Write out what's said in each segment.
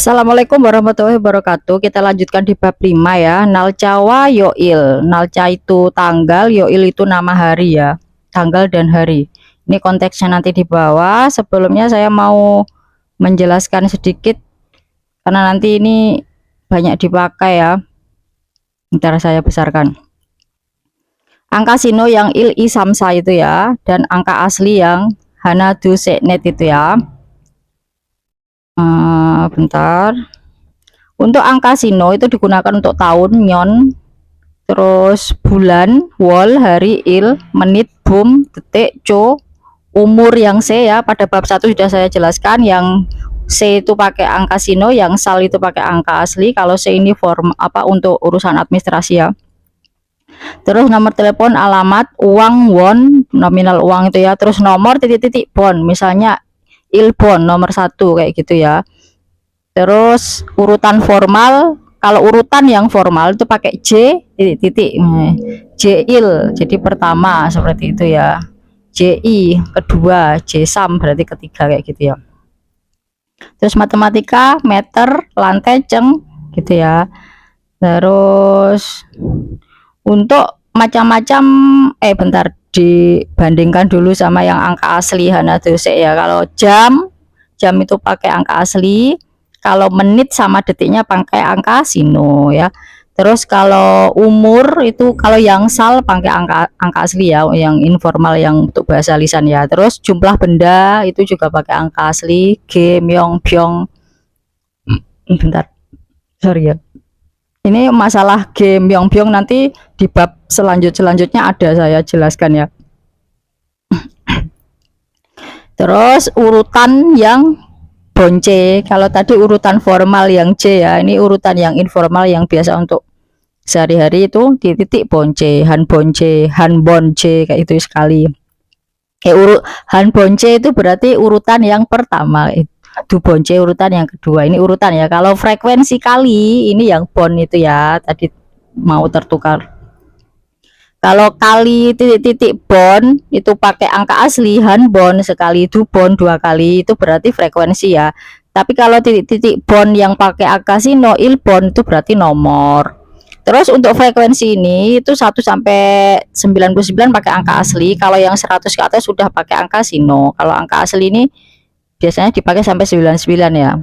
Assalamualaikum warahmatullahi wabarakatuh. Kita lanjutkan di bab 5 ya. Nalcawa yoil. Nalca itu tanggal, yoil itu nama hari ya. Tanggal dan hari. Ini konteksnya nanti di bawah. Sebelumnya saya mau menjelaskan sedikit karena nanti ini banyak dipakai ya. Ntar saya besarkan. Angka sino yang il i samsa itu ya, dan angka asli yang hanadu seknet itu ya. Bentar. Untuk angka sino itu digunakan untuk tahun, nyon, terus bulan, wol, hari, il, menit, bum, detik, co, umur yang C ya. Pada bab 1 sudah saya jelaskan, yang C itu pakai angka sino, yang sal itu pakai angka asli. Kalau C ini form apa untuk urusan administrasi ya. Terus nomor telepon, alamat, uang, won, nominal uang itu ya. Terus nomor titik-titik bon, misalnya ilbon nomor 1 kayak gitu ya. Terus urutan formal, kalau urutan yang formal itu pakai J titik-titik, Jil jadi pertama seperti itu ya, JI kedua, J-sam berarti ketiga kayak gitu ya. Terus matematika, meter, lantai, ceng gitu ya. Terus untuk macam-macam bentar dibandingkan dulu sama yang angka asli hanadose ya. Kalau jam itu pakai angka asli, kalau menit sama detiknya pakai angka sino ya. Terus kalau umur itu kalau yang sal pakai angka asli ya, yang informal yang untuk bahasa lisan ya. Terus jumlah benda itu juga pakai angka asli, g, myong, byong. Bentar. Sorry ya. Ini masalah g, myong, byong nanti di bab selanjutnya ada saya jelaskan ya. Terus urutan yang bonce, kalau tadi urutan formal yang C ya, ini urutan yang informal yang biasa untuk sehari-hari itu titik bonce, han bonce kayak itu sekali. Han bonce itu berarti urutan yang pertama, itu bonce urutan yang kedua, ini urutan ya. Kalau frekuensi kali ini yang bon itu ya, tadi mau tertukar. Kalau kali titik-titik bon itu pakai angka asli, han bon sekali, du bon dua kali, itu berarti frekuensi ya. Tapi kalau titik-titik bon yang pakai angka sino, il bon itu berarti nomor. Terus untuk frekuensi ini itu 1 sampai 99 pakai angka asli, kalau yang 100 ke atas sudah pakai angka sino. Kalau angka asli ini biasanya dipakai sampai 99 ya.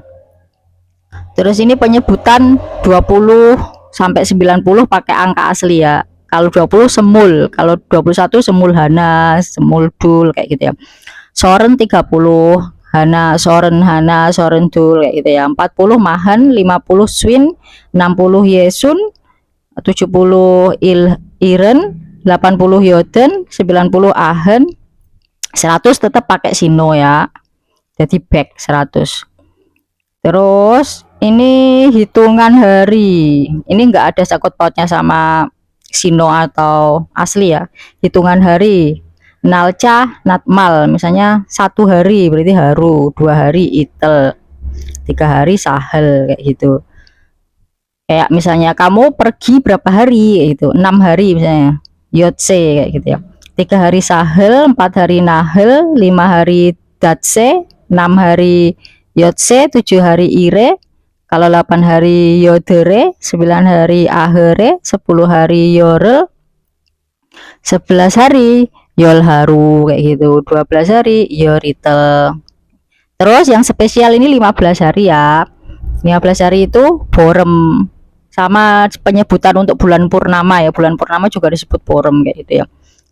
Terus ini penyebutan 20 sampai 90 pakai angka asli ya. Kalau 20 semul, kalau 21 semul hana, semul dul kayak gitu ya. Soren 30 hana, soren dul kayak gitu ya. 40 mahan, 50 swin, 60 yesun, 70 iren, 80 yoden, 90 ahen, 100 tetap pakai sino ya. Jadi back 100. Terus ini hitungan hari. Ini enggak ada sakut pautnya sama sino atau asli ya. Hitungan hari, nalca natmal, misalnya 1 hari berarti haru, 2 hari itel, 3 hari sahel kayak gitu. Kayak misalnya kamu pergi berapa hari itu, 6 hari misalnya yotse kayak gitu ya. 3 hari sahel, 4 hari nahel, 5 hari datse, 6 hari yotse, 7 hari ire, kalau 8 hari yodere, 9 hari ahere, 10 hari yorel, 11 hari yolharu kayak gitu, 12 hari yoritel. Terus yang spesial ini 15 hari ya. 15 hari itu borem, sama penyebutan untuk bulan purnama ya. Bulan purnama juga disebut borem kayak gitu ya.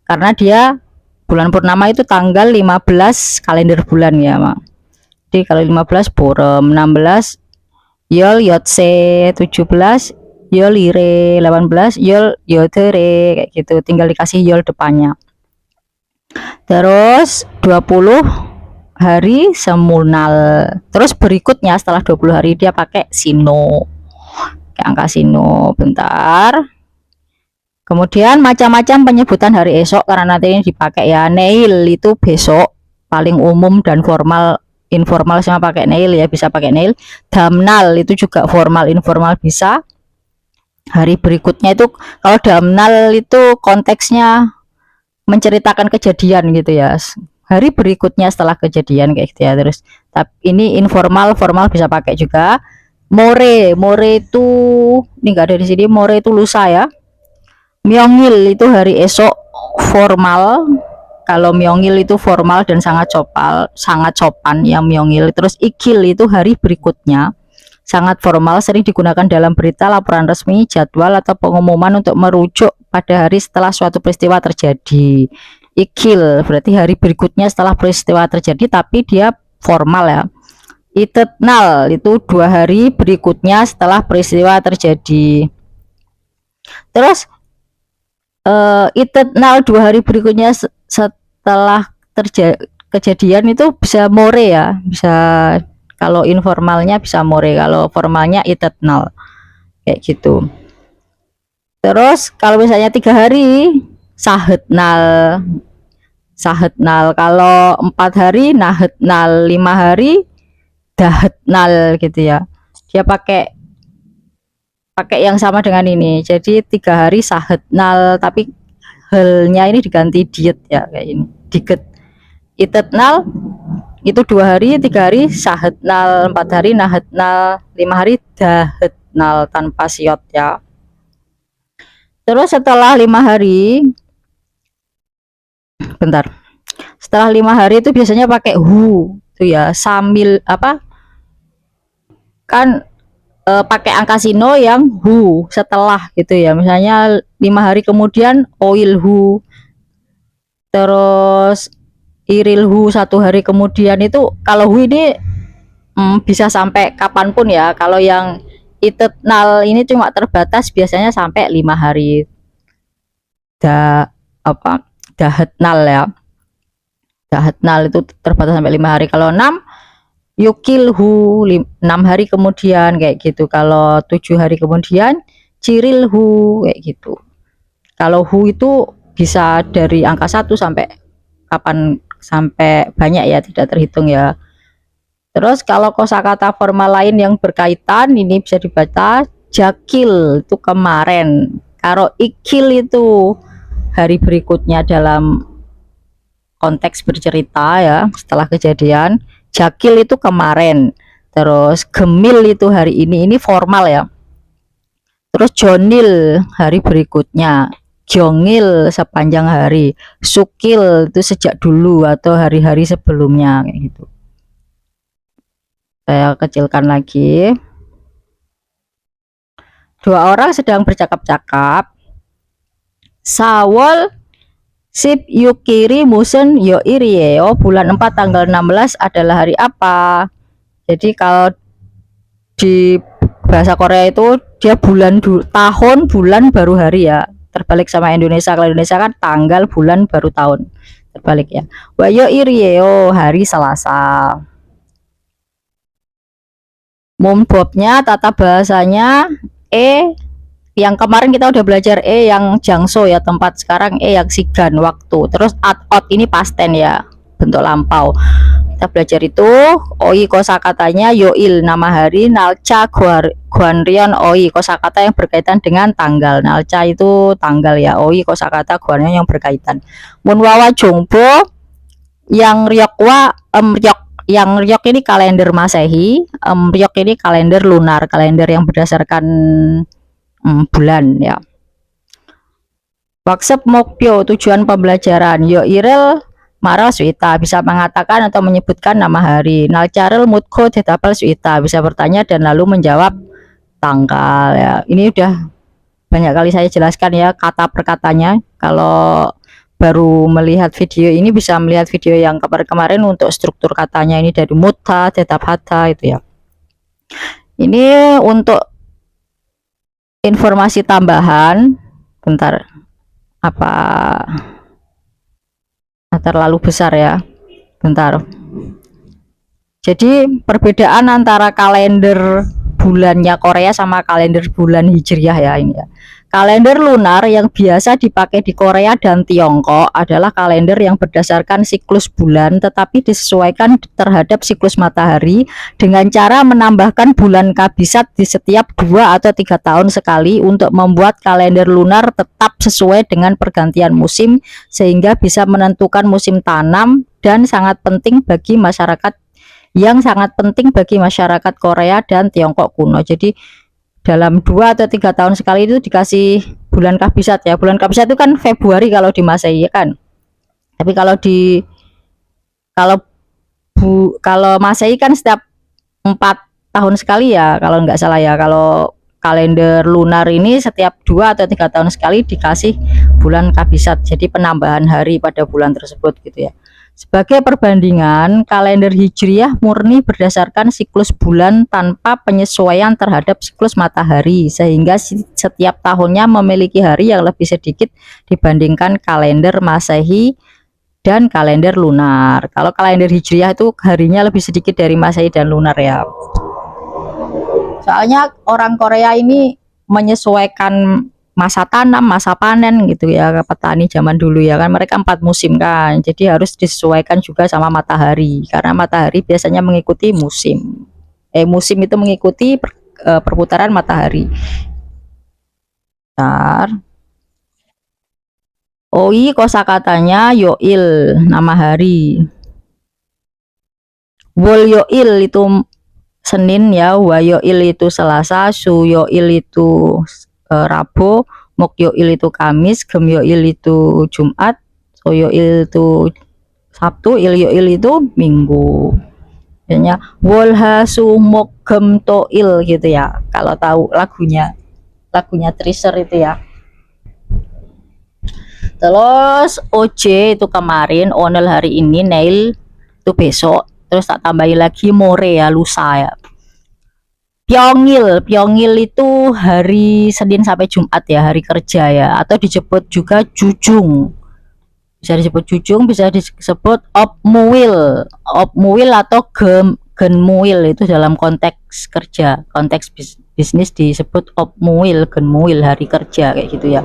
Karena dia bulan purnama itu tanggal 15 kalender bulan ya, Mak. Jadi kalau 15 borem, 16 yol yotse, 17 yol ire, 18 yol yodere kayak gitu, tinggal dikasih yol depannya. Terus 20 hari semunal. Terus berikutnya setelah 20 hari dia pakai sino, kayak angka sino. Bentar. Kemudian macam-macam penyebutan hari esok karena nanti ini dipakai ya. Neil itu besok, paling umum dan formal, informal sama pakai nail ya, bisa pakai nail. Damnal itu juga formal informal bisa. Hari berikutnya itu kalau damnal itu konteksnya menceritakan kejadian gitu ya. Hari berikutnya setelah kejadian kayak gitu ya. Terus tapi ini informal formal bisa pakai juga. More itu ini enggak ada di sini. More itu lusa ya. Myongil itu hari esok formal. Kalau Myongil itu formal dan sangat sopan ya Myongil. Terus Ikil itu hari berikutnya, sangat formal, sering digunakan dalam berita, laporan resmi, jadwal atau pengumuman untuk merujuk pada hari setelah suatu peristiwa terjadi. Ikil berarti hari berikutnya setelah peristiwa terjadi, tapi dia formal ya. Itetnal itu 2 hari berikutnya setelah peristiwa terjadi. Terus Itetnal 2 hari berikutnya setelah kejadian itu bisa more ya, bisa kalau informalnya bisa more, kalau formalnya itetnal kayak gitu. Terus kalau misalnya 3 hari sahetnal, kalau 4 hari nahetnal, 5 hari dahetnal gitu ya. Dia pakai yang sama dengan ini. Jadi 3 hari sahetnal, tapi halnya ini diganti diet ya kayak ini. Diget. Itetnal itu 2 hari, 3 hari sahetnal, 4 hari nahetnal, 5 hari dahetnal tanpa siot ya. Terus setelah 5 hari, bentar. Setelah 5 hari itu biasanya pakai hu tuh ya, sambil apa? Kan pakai angka sino yang hu setelah gitu ya. Misalnya 5 hari kemudian oil hu, terus iril hu 1 hari kemudian. Itu kalau hu ini bisa sampai kapanpun ya. Kalau yang itetnal ini cuma terbatas, biasanya sampai 5 hari. Dahetnal ya. Dahetnal itu terbatas sampai 5 hari. Kalau 6 yukilhu 6 hari kemudian kayak gitu. Kalau 7 hari kemudian cirilhu kayak gitu. Kalau hu itu bisa dari angka 1 sampai kapan, sampai banyak ya, tidak terhitung ya. Terus kalau kosakata formal lain yang berkaitan ini bisa dibaca jakil itu kemarin. Kalau ikil itu hari berikutnya dalam konteks bercerita ya, setelah kejadian. Jakil itu kemarin. Terus gemil itu hari ini formal ya. Terus jonil hari berikutnya, jongil sepanjang hari, sukil itu sejak dulu atau hari-hari sebelumnya kayak gitu. Saya kecilkan lagi. 2 orang sedang bercakap-cakap. Sawol Sip Yukiri Musen Yo Irieo bulan 4 tanggal 16 adalah hari apa? Jadi kalau di bahasa Korea itu dia bulan tahun, bulan baru hari ya. Terbalik sama Indonesia. Kalau Indonesia kan tanggal, bulan baru tahun. Terbalik ya. Wayo Irieo hari Selasa. Mumbobnya tata bahasanya yang kemarin kita udah belajar yang jangso ya tempat, sekarang yang sigan waktu. Terus out ini pasten ya, bentuk lampau. Kita belajar itu oi kosakatanya yoil nama hari, nalca guanrion oi kosakata yang berkaitan dengan tanggal. Nalca itu tanggal ya, oi kosakata guanrion yang berkaitan. Munwawa jongbo yang ryokwa yang ryok ini kalender Masehi, ryok ini kalender lunar, kalender yang berdasarkan bulan ya. Workshop mokpyo tujuan pembelajaran yo irel Mara Suita bisa mengatakan atau menyebutkan nama hari. Nalcarel mutko tetapal Suita bisa bertanya dan lalu menjawab tanggal ya. Ini udah banyak kali saya jelaskan ya kata per katanya. Kalau baru melihat video ini bisa melihat video yang kemarin untuk struktur katanya ini dari muta, tetap hata itu ya. Ini untuk informasi tambahan, bentar, apa terlalu besar ya, bentar. Jadi perbedaan antara kalender bulannya Korea sama kalender bulan Hijriah ya ini ya. Kalender lunar yang biasa dipakai di Korea dan Tiongkok adalah kalender yang berdasarkan siklus bulan tetapi disesuaikan terhadap siklus matahari dengan cara menambahkan bulan kabisat di setiap 2 atau 3 tahun sekali untuk membuat kalender lunar tetap sesuai dengan pergantian musim sehingga bisa menentukan musim tanam dan sangat penting bagi masyarakat yang sangat penting bagi masyarakat Korea dan Tiongkok kuno. Jadi dalam 2 atau 3 tahun sekali itu dikasih bulan kabisat ya. Bulan kabisat itu kan Februari kalau di Masehi ya kan. Tapi kalau kalau Masehi kan setiap 4 tahun sekali ya kalau nggak salah ya. Kalau kalender lunar ini setiap 2 atau 3 tahun sekali dikasih bulan kabisat, jadi penambahan hari pada bulan tersebut gitu ya. Sebagai perbandingan, kalender hijriah murni berdasarkan siklus bulan tanpa penyesuaian terhadap siklus matahari, sehingga setiap tahunnya memiliki hari yang lebih sedikit dibandingkan kalender Masehi dan kalender lunar. Kalau kalender hijriah itu harinya lebih sedikit dari Masehi dan lunar ya. Soalnya orang Korea ini menyesuaikan masa tanam, masa panen gitu ya, petani zaman dulu ya kan mereka 4 musim kan, jadi harus disesuaikan juga sama matahari karena matahari biasanya mengikuti musim. Musim itu mengikuti perputaran matahari. Bentar. Oi kosakatanya yoil, nama hari. Wol yoil itu Senin ya, Wayoil itu Selasa, Suyoil itu Rabu, Mokyoil itu Kamis, Gemyoil itu Jumat, Soyoil itu Sabtu, Ilyoil itu Minggu. Jadinya Wolha Sumok Gem Toil gitu ya. Kalau tahu lagunya Treasure itu ya. Terus OJ itu kemarin, Onel hari ini, Nail itu besok. Terus tak tambahin lagi More ya, lusa ya. Pyongil itu hari Senin sampai Jumat ya, hari kerja ya, atau disebut juga Jujung. Bisa disebut Jujung, bisa disebut Opmuil atau Genmuil itu dalam konteks kerja, konteks bisnis disebut Opmuil, Genmuil hari kerja kayak gitu ya.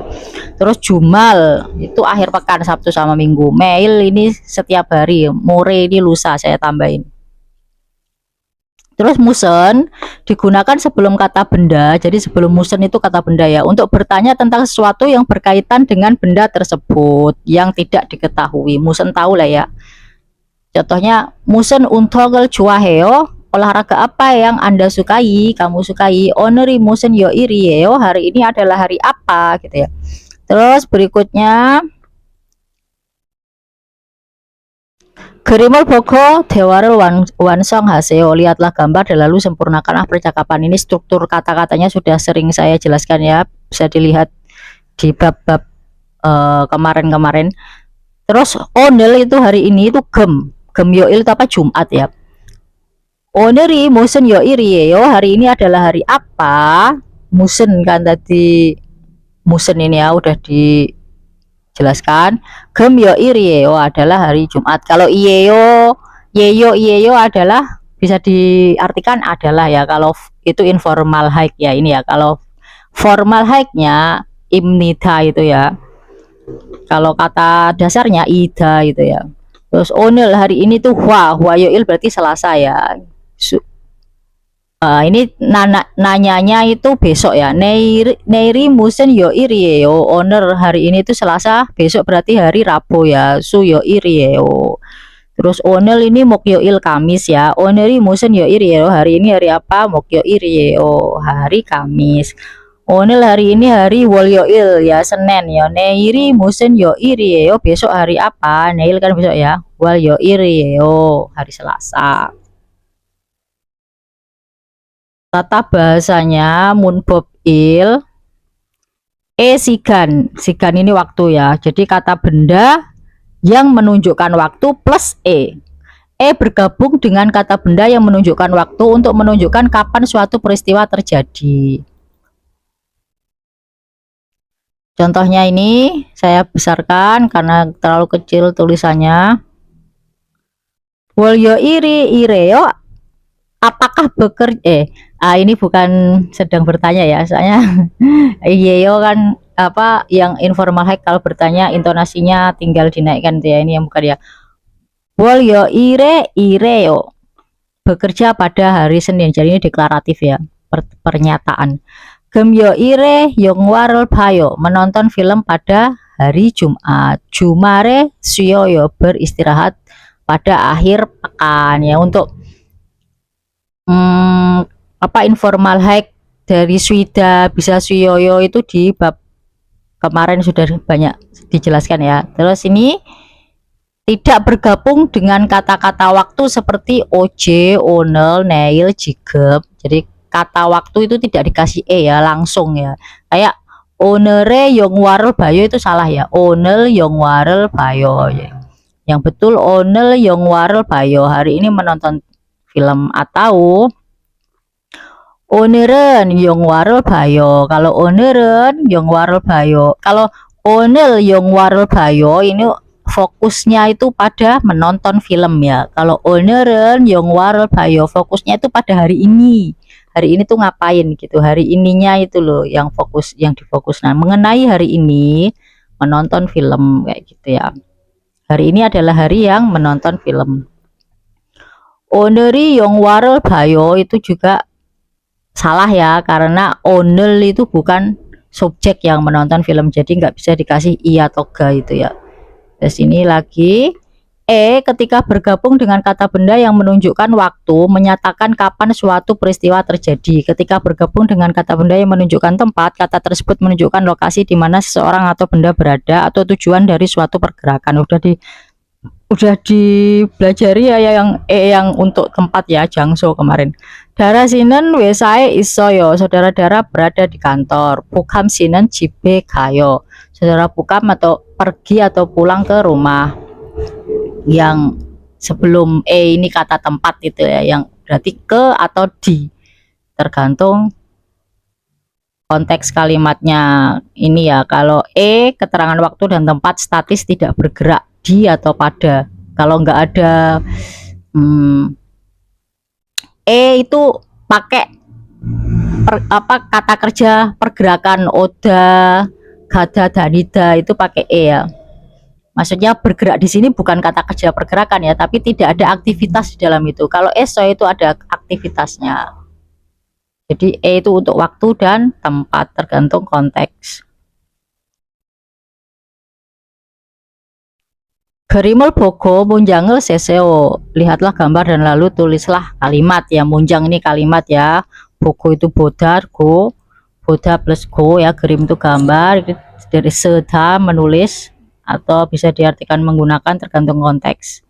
Terus Jumal itu akhir pekan Sabtu sama Minggu. Mail ini setiap hari, More ini lusa saya tambahin. Terus musen digunakan sebelum kata benda. Jadi sebelum musen itu kata benda ya, untuk bertanya tentang sesuatu yang berkaitan dengan benda tersebut yang tidak diketahui. Musen tahu lah ya. Contohnya musen untogel cuaheo, olahraga apa yang Anda sukai, kamu sukai. Oneri musen yo irieo, hari ini adalah hari apa gitu ya. Terus berikutnya Gerimol Bogo Dewarel Wansong Haseo, lihatlah gambar dan lalu sempurnakanlah percakapan ini. Struktur kata-katanya sudah sering saya jelaskan ya, bisa dilihat di bab-bab kemarin-kemarin. Terus Onel itu hari ini itu gem yoil itu apa, Jumat ya. Oneri musen yo iri yo, hari ini adalah hari apa. Musen kan tadi, musen ini ya udah di jelaskan. Gem yo irieo adalah hari Jumat. Kalau yeyo adalah bisa diartikan adalah ya, kalau itu informal hike ya ini ya. Kalau formal hike-nya imnida itu ya, kalau kata dasarnya ida itu ya. Terus onel hari ini tuh yoil berarti Selasa ya. Ini nanyanya itu besok ya. Neiri musen yo irieo, owner hari ini itu Selasa, besok berarti hari Rabu ya. Su yo irieo. Terus onel ini mokyo il Kamis ya. Oneri musen yo irieo, hari ini hari apa? Mokyo irieo, hari Kamis. Onel hari ini hari wolyo il ya, Senin ya. Neiri musen yo irieo, besok hari apa? Neil kan besok ya. Wal yo irieo, hari Selasa. Tata bahasanya munbob il sigan. Sigan ini waktu ya. Jadi kata benda yang menunjukkan waktu plus bergabung dengan kata benda yang menunjukkan waktu untuk menunjukkan kapan suatu peristiwa terjadi. Contohnya ini saya besarkan karena terlalu kecil tulisannya. Wolyo iri ireo, apakah bekerja ini bukan sedang bertanya ya, soalnya Yeyo kan apa yang informal hike, kalau bertanya intonasinya tinggal dinaikkan tuh ya, ini yang bukan ya. Wol yo ireo, bekerja pada hari Senin, jadi ini deklaratif ya, pernyataan. Gem yo ire yong warel payo, menonton film pada hari Jumat. Jumare suyoyo, beristirahat pada akhir pekan ya. Untuk apa informal hike dari Swida bisa Suyoyo itu di bab kemarin sudah banyak dijelaskan ya. Terus ini tidak bergabung dengan kata-kata waktu seperti OJ, onel, neil, jigep. Jadi kata waktu itu tidak dikasih ya, langsung ya. Kayak onere yongwarel bayo itu salah ya. Onel yongwarel bayo. Yang betul onel yongwarel bayo. Hari ini menonton film atau 오늘은 영화를 봐요. Kalau 오늘은 영화를 봐요. Kalau 오늘 영화를 봐요 ini fokusnya itu pada menonton film ya. Kalau 오늘은 영화를 봐요 fokusnya itu pada hari ini. Hari ini tuh ngapain gitu. Hari ininya itu loh yang fokus, yang difokus. Nah, mengenai hari ini menonton film kayak gitu ya. Hari ini adalah hari yang menonton film. 오늘이 영화를 봐요 itu juga salah ya, karena onel itu bukan subjek yang menonton film, jadi nggak bisa dikasih iya atau ga itu ya. Terus ini lagi ketika bergabung dengan kata benda yang menunjukkan waktu menyatakan kapan suatu peristiwa terjadi. Ketika bergabung dengan kata benda yang menunjukkan tempat, kata tersebut menunjukkan lokasi di mana seseorang atau benda berada atau tujuan dari suatu pergerakan. Udah dipelajari ya yang untuk tempat ya, Jangso kemarin. Dara sinen wesae isoyo, saudara-dara berada di kantor. Pukam sinen jibe kayo, saudara pukam atau pergi atau pulang ke rumah. Yang sebelum ini kata tempat itu ya, yang berarti ke atau di, tergantung konteks kalimatnya ini ya. Kalau keterangan waktu dan tempat statis tidak bergerak, di atau pada. Kalau nggak ada itu pakai kata kerja pergerakan oda, gada, danida itu pakai ya. Maksudnya bergerak di sini bukan kata kerja pergerakan ya, tapi tidak ada aktivitas di dalam itu. Kalau eso itu ada aktivitasnya. Jadi itu untuk waktu dan tempat tergantung konteks. Gerimul bogo munjangel seseo. Lihatlah gambar dan lalu tulislah kalimat ya. Munjang ini kalimat ya. Bogo itu bodar, go. Boda plus go ya. Gerim itu gambar. Itu dari seda menulis atau bisa diartikan menggunakan tergantung konteks.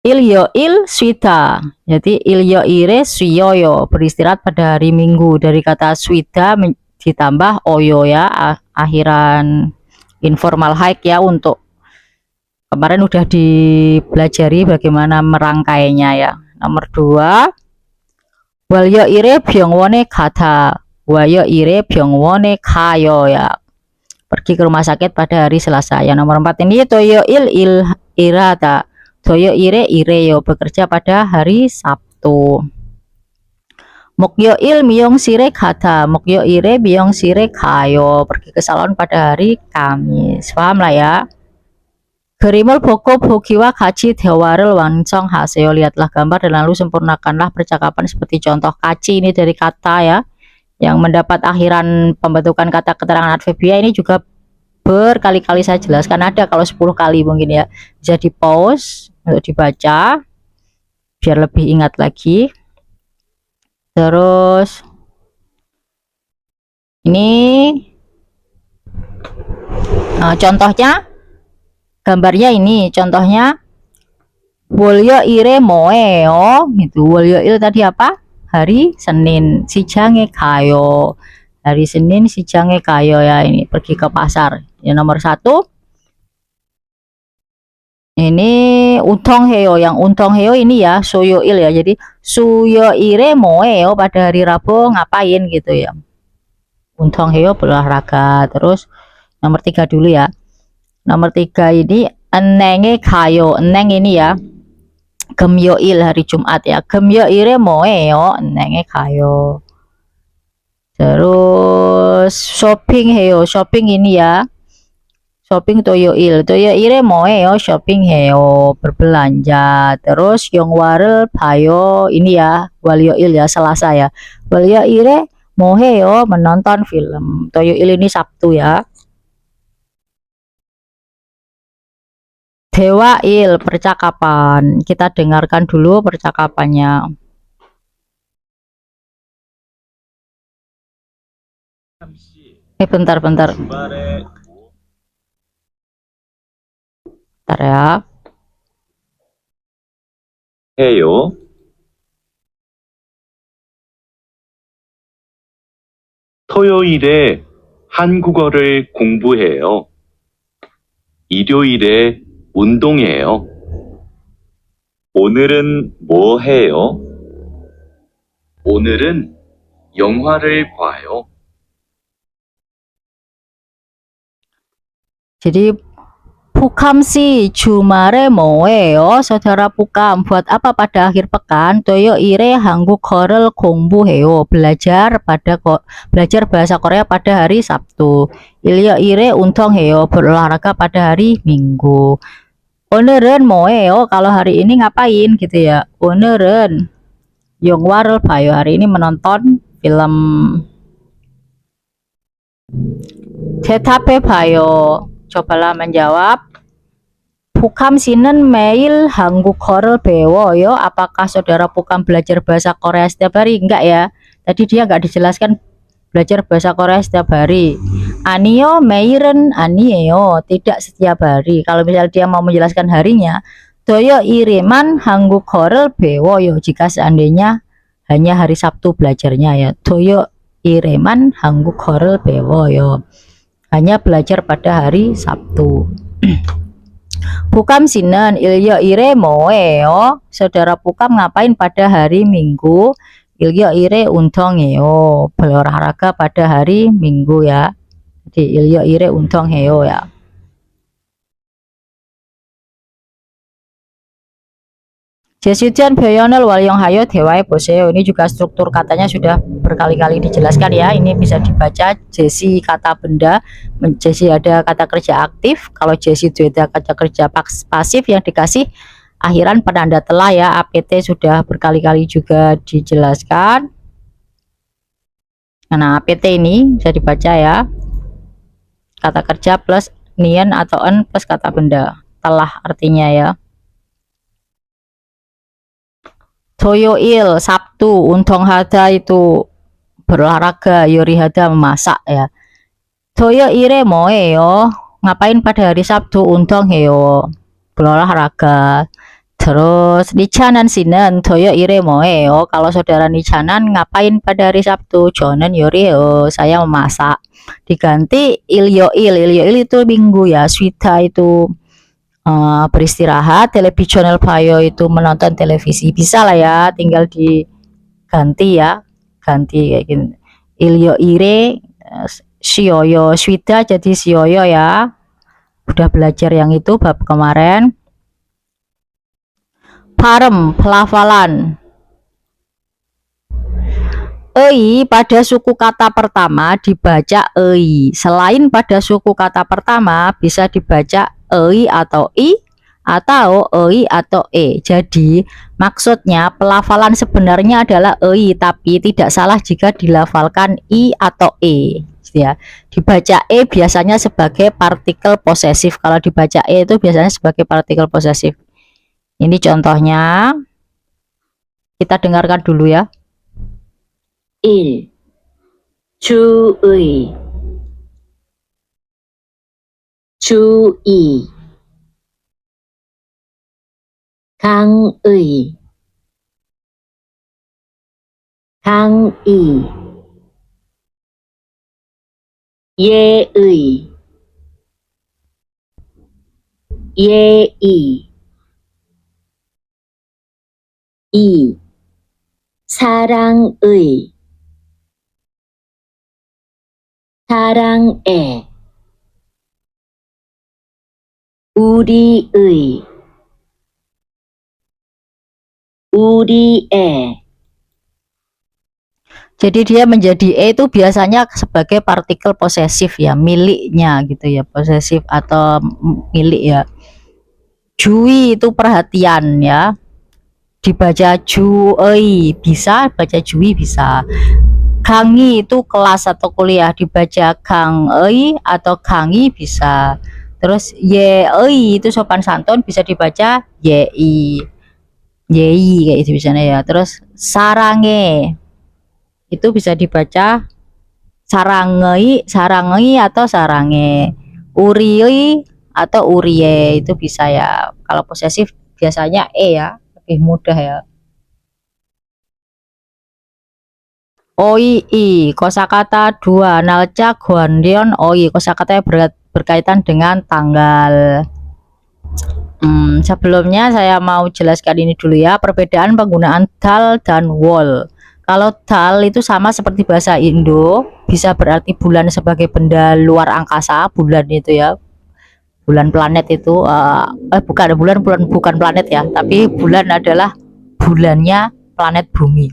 Ilyo il swida. Jadi ilyo ire suyoyo. Beristirahat pada hari Minggu. Dari kata swida ditambah oyo ya. Akhiran informal hike ya, untuk kemarin udah dipelajari bagaimana merangkainya ya. Nomor 2, walyo ire byongwone kata, wayo ire byongwone kayo ya. Pergi ke rumah sakit pada hari Selasa. Yang nomor 4 ini toyo il irata, toyo ire yo bekerja pada hari Sabtu. Mukyo il miyong sire kata, mukyo ire miyong sire kayo, pergi ke salon pada hari Kamis. Paham lah ya. Gerimul boko bogiwa kaci dewarel wancong haseo. Lihatlah gambar dan lalu sempurnakanlah percakapan seperti contoh. Kaci ini dari kata ya, yang mendapat akhiran pembentukan kata keterangan adverbia. Ini juga berkali-kali saya jelaskan, ada kalau 10 kali mungkin ya. Bisa di pause untuk dibaca biar lebih ingat lagi. Terus ini contohnya, gambarnya ini contohnya. Wolyo ire moeo gitu. Wolyo il tadi apa? Hari Senin. Si jange kayo. Hari Senin si jange kayo ya, ini pergi ke pasar. Yang nomor 1 ini untong heo. Yang untong heo ini ya suyo il ya. Jadi suyo ire moeo pada hari Rabu ngapain gitu ya. Untong heo berolahraga. Terus nomor 3 dulu ya. Nomor 3 ini enenge kayo. Eneng ini ya gemyoil hari Jumat ya. Gemyoire moeo enenge kayo. Terus shopping heo. Shopping ini ya. Shopping toyoil. Toyoire moeo shopping heo, berbelanja. Terus yongwarel bayo ini ya. Walyoil ya, Selasa ya. Walyoire moheo menonton film. Toyoil ini Sabtu ya. Dewa il percakapan. Kita dengarkan dulu percakapannya. Bentar ya. 해요. 토요일에 한국어를 공부해요. 일요일에 운동해요. 오늘은 뭐 해요? 오늘은 영화를 봐요. Jadi Pukam si jumare 뭐예요? Saudara Pukam, buat apa pada akhir pekan? Toyo ire hangguk horel kongbu heo, belajar bahasa Korea pada hari Sabtu. Ilyo ire untong heo, berolahraga pada hari Minggu. O늘은 뭐예요? Kalau hari ini ngapain gitu ya? 오늘은 영화를 봐요. Hari ini menonton film. 대답해 봐요. Cobalah menjawab. Pukam sinen mail 한국어를 배워요. Apakah saudara Pukam belajar bahasa Korea setiap hari? Enggak ya. Tadi dia enggak dijelaskan belajar bahasa Korea setiap hari. Anio meiren anieo, tidak setiap hari. Kalau misal dia mau menjelaskan harinya, toyo iriman 한국어를 배워요. Jika seandainya hanya hari Sabtu belajarnya ya. toyo iriman 한국어를 배워요. Hanya belajar pada hari Sabtu. Pukam sinan ilyo ire 뭐예요? Saudara Pukam ngapain pada hari Minggu? Ilyo ire untongeyo, berolahraga pada hari Minggu ya. Jadi ilyo ire untongeyo ya. Jesudian Bayonel Walyonghayo Dewae Boseo. Ini juga struktur katanya sudah berkali-kali dijelaskan ya. Ini bisa dibaca Jesi kata benda, Jesi ada kata kerja aktif. Kalau Jesi itu ada kata kerja pasif yang dikasih akhiran penanda telah ya. APT sudah berkali-kali juga dijelaskan. Nah, APT ini bisa dibaca ya. Kata kerja plus nien atau en plus kata benda. Telah artinya ya. Toyoil Sabtu, untong hada itu berolahraga, yori hada memasak ya. Toyo ire 뭐예요? Ngapain pada hari Sabtu? Untong heyo, berolahraga. Terus Nichanan sinan toyo ire 뭐예요? Kalau saudara Nichanan ngapain pada hari Sabtu? Jonen yori heyo, saya memasak. Diganti ilyoil itu minggu ya. Swita itu beristirahat, televisional payo itu menonton televisi. Bisa lah ya, tinggal diganti ya, ganti kayak gini. Ilyo ire sioyo swida jadi sioyo ya. Udah belajar yang itu bab kemarin. Parem pelafalan. Ei pada suku kata pertama dibaca ei. Selain pada suku kata pertama bisa dibaca ei atau i atau ei atau e. Jadi maksudnya pelafalan sebenarnya adalah ei, tapi tidak salah jika dilafalkan i atau e ya. Dibaca e biasanya sebagai partikel posesif. Kalau dibaca e itu biasanya sebagai partikel posesif. Ini contohnya. Kita dengarkan dulu ya. 1. 주의 주의 강의 강의 예의 예의 2. 사랑의 사랑해 우리의 우리의. Jadi dia menjadi e itu biasanya sebagai partikel posesif ya, miliknya gitu ya, posesif atau milik ya. Jui itu perhatian ya, dibaca jui bisa, baca jui bisa. Kangi itu kelas atau kuliah, dibaca kangei atau kangi bisa. Terus yei itu sopan santun, bisa dibaca yei kayak itu biasanya ya. Terus sarange itu bisa dibaca sarangei, sarangei atau sarange, uriui atau urie itu bisa ya. Kalau posesif biasanya ya, lebih mudah ya. Oi, kosakata 2, nalca guandion oi, kosakata berkaitan dengan tanggal. Sebelumnya saya mau jelaskan ini dulu ya, perbedaan penggunaan dal dan wol. Kalau dal itu sama seperti bahasa Indo, bisa berarti bulan sebagai benda luar angkasa, bulan itu ya, bulan planet itu, bukan bukan planet ya, tapi bulan adalah bulannya planet bumi,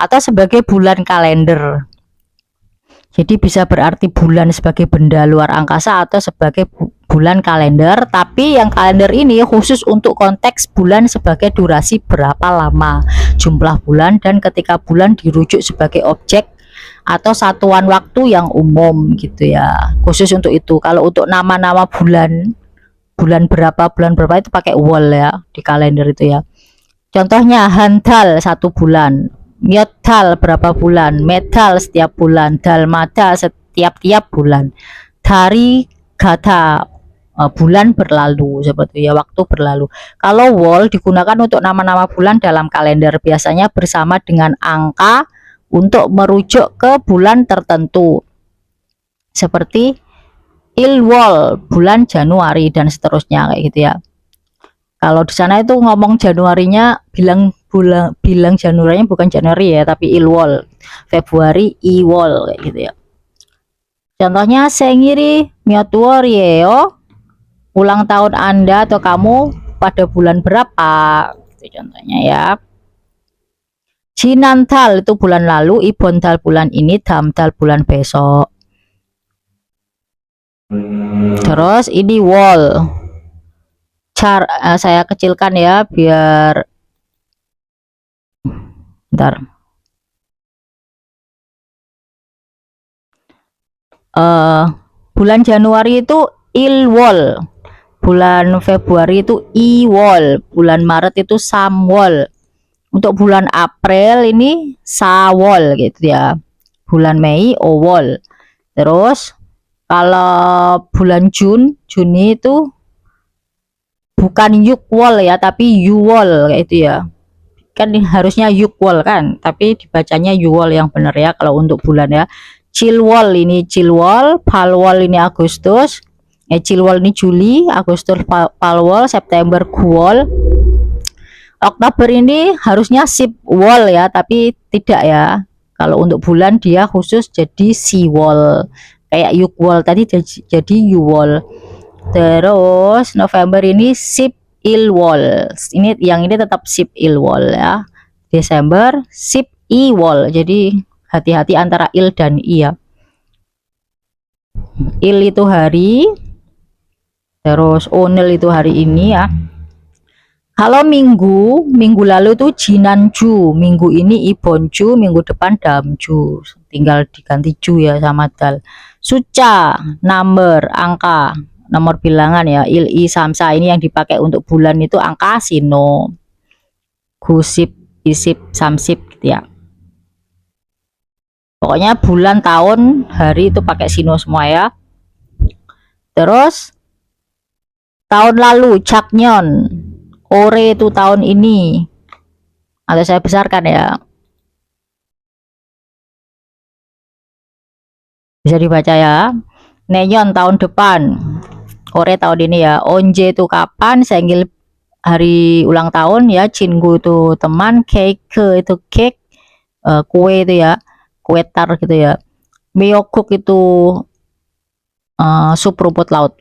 atau sebagai bulan kalender. Jadi bisa berarti bulan sebagai benda luar angkasa atau sebagai bulan kalender, tapi yang kalender ini khusus untuk konteks bulan sebagai durasi berapa lama, jumlah bulan, dan ketika bulan dirujuk sebagai objek atau satuan waktu yang umum gitu ya. Khusus untuk itu. Kalau untuk nama-nama bulan, bulan berapa itu pakai wol ya di kalender itu ya. Contohnya Handal 1 bulan, Myodal berapa bulan, Medal setiap bulan, Dalmada setiap-tiap bulan, Dari Gata bulan berlalu, seperti ya, waktu berlalu. Kalau wol digunakan untuk nama-nama bulan dalam kalender, biasanya bersama dengan angka untuk merujuk ke bulan tertentu, seperti Ilwol bulan Januari dan seterusnya kayak gitu ya. Kalau di sana itu ngomong Januarinya bilang Januarinya bukan Januari ya, tapi Ilwol. Februari Iwol kayak gitu ya. Contohnya sengiri myotuorieo, ulang tahun Anda atau kamu pada bulan berapa? Itu contohnya ya. Jinantal itu bulan lalu, Ibontal bulan ini, Damtal bulan besok. Terus ini wall. Saya kecilkan ya biar bentar. Bulan Januari itu Ilwol, bulan Februari itu Iwol, bulan Maret itu Samwol, untuk bulan April ini Sawol gitu ya, bulan Mei Owol. Terus kalau bulan Juni itu bukan Yukwol ya, tapi Yuwol kayak itu ya. Kan harusnya Yukwol kan, tapi dibacanya Yuwol yang benar ya kalau untuk bulan ya. Cilwol ini Cilwol, Palwol ini Agustus, Cilwol ini Juli, Agustus Palwol, September Guwol. Oktober ini harusnya Sipwol ya, tapi tidak ya. Kalau untuk bulan dia khusus jadi Siwol. Kayak Yukwol tadi jadi Yuwol. Terus November ini Sip Ilwol. Ini yang ini tetap Sip Ilwol ya. Desember Sip Iwol. Jadi hati-hati antara il dan i ya. Il itu hari, terus onil itu hari ini ya. Kalau minggu lalu itu Jinanju, minggu ini Ibonju, minggu depan Damju. Tinggal diganti ju ya sama dal. Suca, number, angka, nomor bilangan ya. Il, i, samsa ini yang dipakai untuk bulan itu angka sino, gusip, isip, samsip gitu ya. Pokoknya bulan, tahun, hari itu pakai sino semua ya. Terus tahun lalu Caknyon, ore itu tahun ini, atau saya besarkan ya, bisa dibaca ya. Neyon tahun depan, ore tahun ini ya. Onje itu kapan, senggil hari ulang tahun ya. Cinggu itu teman, cake itu cake, kue itu ya, kue tar gitu ya. Miyokuk itu sup rumput laut.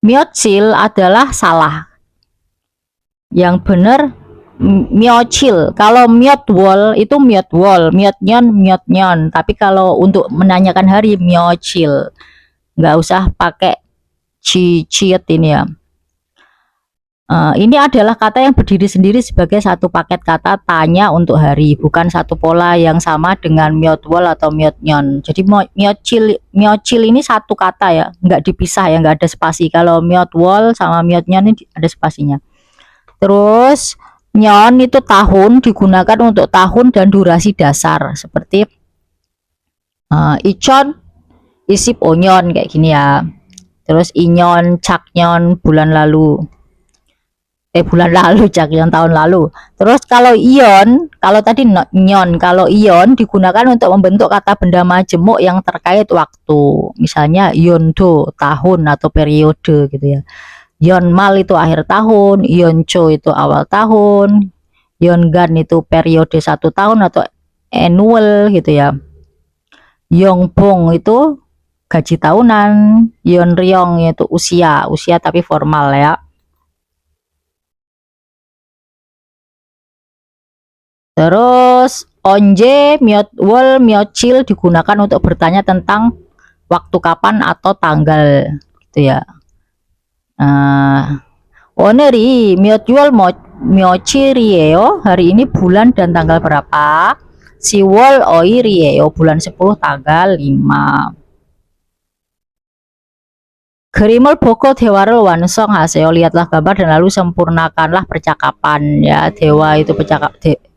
Myochil adalah salah, yang benar Myochil. Kalau Myotwol itu Myotwol, Myotnyon Myotnyon. Tapi kalau untuk menanyakan hari Myochil, nggak usah pakai ciet ini ya. Ini adalah kata yang berdiri sendiri sebagai satu paket kata tanya untuk hari, bukan satu pola yang sama dengan Myotwol atau Myotnyon. Jadi Myochil ini satu kata ya, nggak dipisah ya, nggak ada spasi. Kalau Myotwol sama Myotnyon ini ada spasinya. Terus nyon itu tahun, digunakan untuk tahun dan durasi dasar, seperti Ichon isip onyon kayak gini ya. Terus inyon, caknyon bulan lalu. Bulan lalu, caknyon tahun lalu. Terus kalau ion, kalau tadi nyon, kalau ion digunakan untuk membentuk kata benda majemuk yang terkait waktu. Misalnya yondo, tahun atau periode gitu ya. Yonmal itu akhir tahun, yoncho itu awal tahun, yongan itu periode 1 tahun atau annual gitu ya. Yongbong itu gaji tahunan, yonryong itu usia, usia tapi formal ya. Terus onje, myotwol, myochil digunakan untuk bertanya tentang waktu kapan atau tanggal gitu ya. Oneri myotwol myochirieyo, hari ini bulan dan tanggal berapa? Siwol oirieyo, bulan 10 tanggal 5. Gerimol boko dewarel wansong haseo, lihatlah gambar dan lalu sempurnakanlah percakapan ya. Dewa itu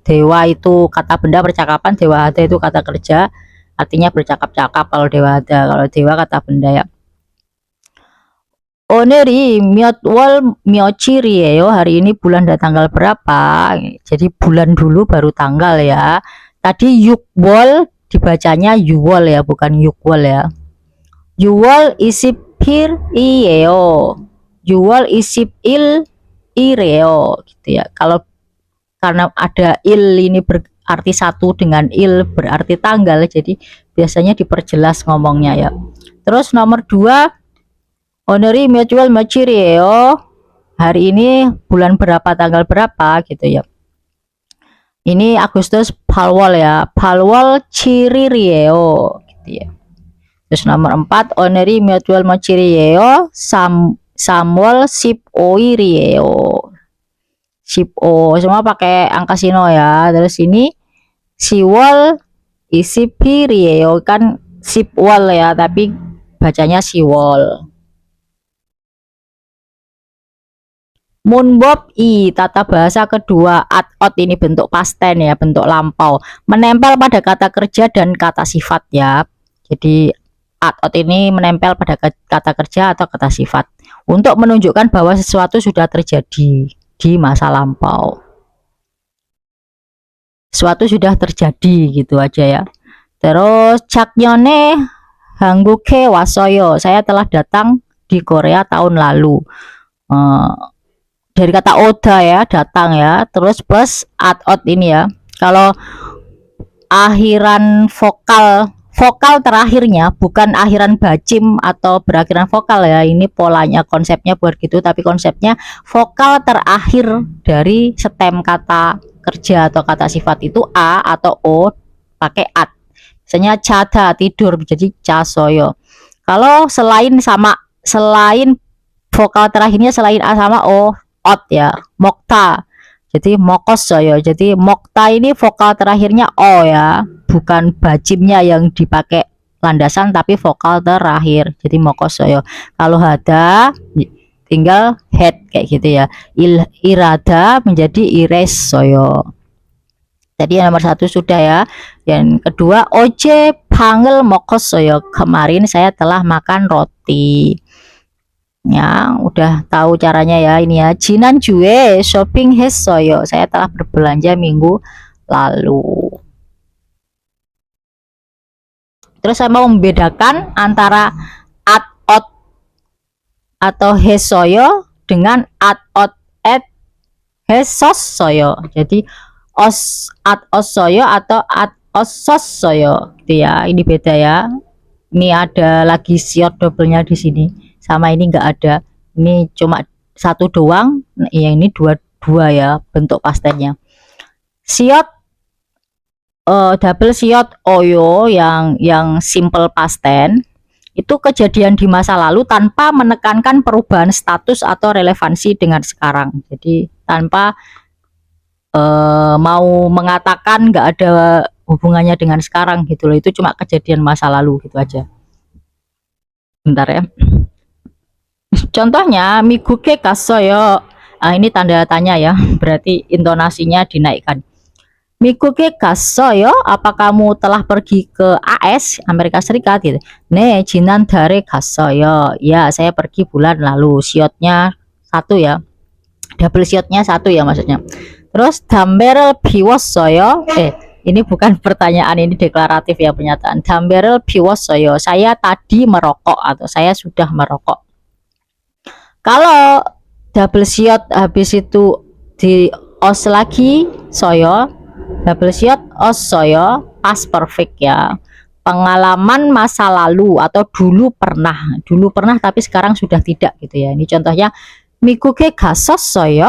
dewa itu kata benda percakapan, dewa ada itu kata kerja, artinya bercakap-cakap kalau dewa ada, kalau dewa kata benda ya. Oneri myotwol myochirieyo, hari ini bulan dan tanggal berapa? Jadi bulan dulu baru tanggal ya. Tadi yukwol dibacanya yuwol ya, bukan yukwol ya. Yuwol isip hir ieo, jual isip il ireo gitu ya. Kalau karena ada il ini berarti satu dengan il berarti tanggal, jadi biasanya diperjelas ngomongnya ya. Terus nomor 2, oneri mutual machirio, hari ini bulan berapa tanggal berapa gitu ya. Ini Agustus Palwal ya, Palwal Chiririo gitu ya. Terus nomor 4, oneri mutual machirio Samuel Sip Oirio. Sip O semua pakai angka sino ya. Terus ini Siwol Isipirio kan Sipwol ya, tapi bacanya Siwol. Munbob I, tata bahasa kedua, at-ot ini bentuk pasten ya, bentuk lampau, menempel pada kata kerja dan kata sifat ya. Jadi at-ot ini menempel pada kata kerja atau kata sifat untuk menunjukkan bahwa sesuatu sudah terjadi di masa lampau. Sesuatu sudah terjadi gitu aja ya. Terus caknyone hangguke wasoyo, saya telah datang di Korea tahun lalu. Dari kata oda ya, datang ya. Terus plus at-ot ini ya. Kalau akhiran vokal terakhirnya bukan akhiran bacim atau berakhiran vokal ya, ini polanya konsepnya buat gitu, tapi konsepnya vokal terakhir dari stem kata kerja atau kata sifat itu a atau o pakai at. Misalnya cada tidur jadi casoyo. Kalau selain vokal terakhirnya selain a sama o, ot ya, mokta jadi mokosoyo. Jadi mokta ini vokal terakhirnya o ya, bukan bacimnya yang dipakai landasan tapi vokal terakhir, jadi mokosoyo. Kalau hada tinggal head kayak gitu ya. Irada menjadi ires soyo. Jadi yang nomor 1 sudah ya. Yang kedua, oje pangel mokosoyo, kemarin saya telah makan roti ya. Udah tahu caranya ya ini ya. Jinan jue shopping hesoyo, saya telah berbelanja minggu lalu. Terus saya mau membedakan antara at-ot atau hesoyo dengan at-ot et hesosoyo. Jadi at-osoyo atau at-ososoyo gitu ya. Ini beda ya. Ini ada lagi siot doublenya di sini. Sama ini enggak ada. Ini cuma satu doang. Yang ini dua ya bentuk pastennya. Siot double siot oyo yang simple pasten itu kejadian di masa lalu tanpa menekankan perubahan status atau relevansi dengan sekarang. Jadi tanpa mau mengatakan nggak ada hubungannya dengan sekarang gitu loh, itu cuma kejadian masa lalu gitu aja. Bentar ya. Contohnya miguke kasoyo. Ini tanda tanya ya, berarti intonasinya dinaikkan. Mikuke gas어요? Apa kamu telah pergi ke AS, Amerika Serikat gitu. 네, 지난달에 갔어요. Ya, saya pergi bulan lalu. Shotnya satu ya. Double shotnya satu ya maksudnya. Terus 담배를 피웠어요? Ini bukan pertanyaan, ini deklaratif ya, pernyataan. 담배를 피웠어요. Saya tadi merokok atau saya sudah merokok. Kalau double shot habis itu di os lagi soyo, double shot os soyo, past perfect ya. Pengalaman masa lalu atau dulu pernah tapi sekarang sudah tidak gitu ya. Ini contohnya mikuke gas었어요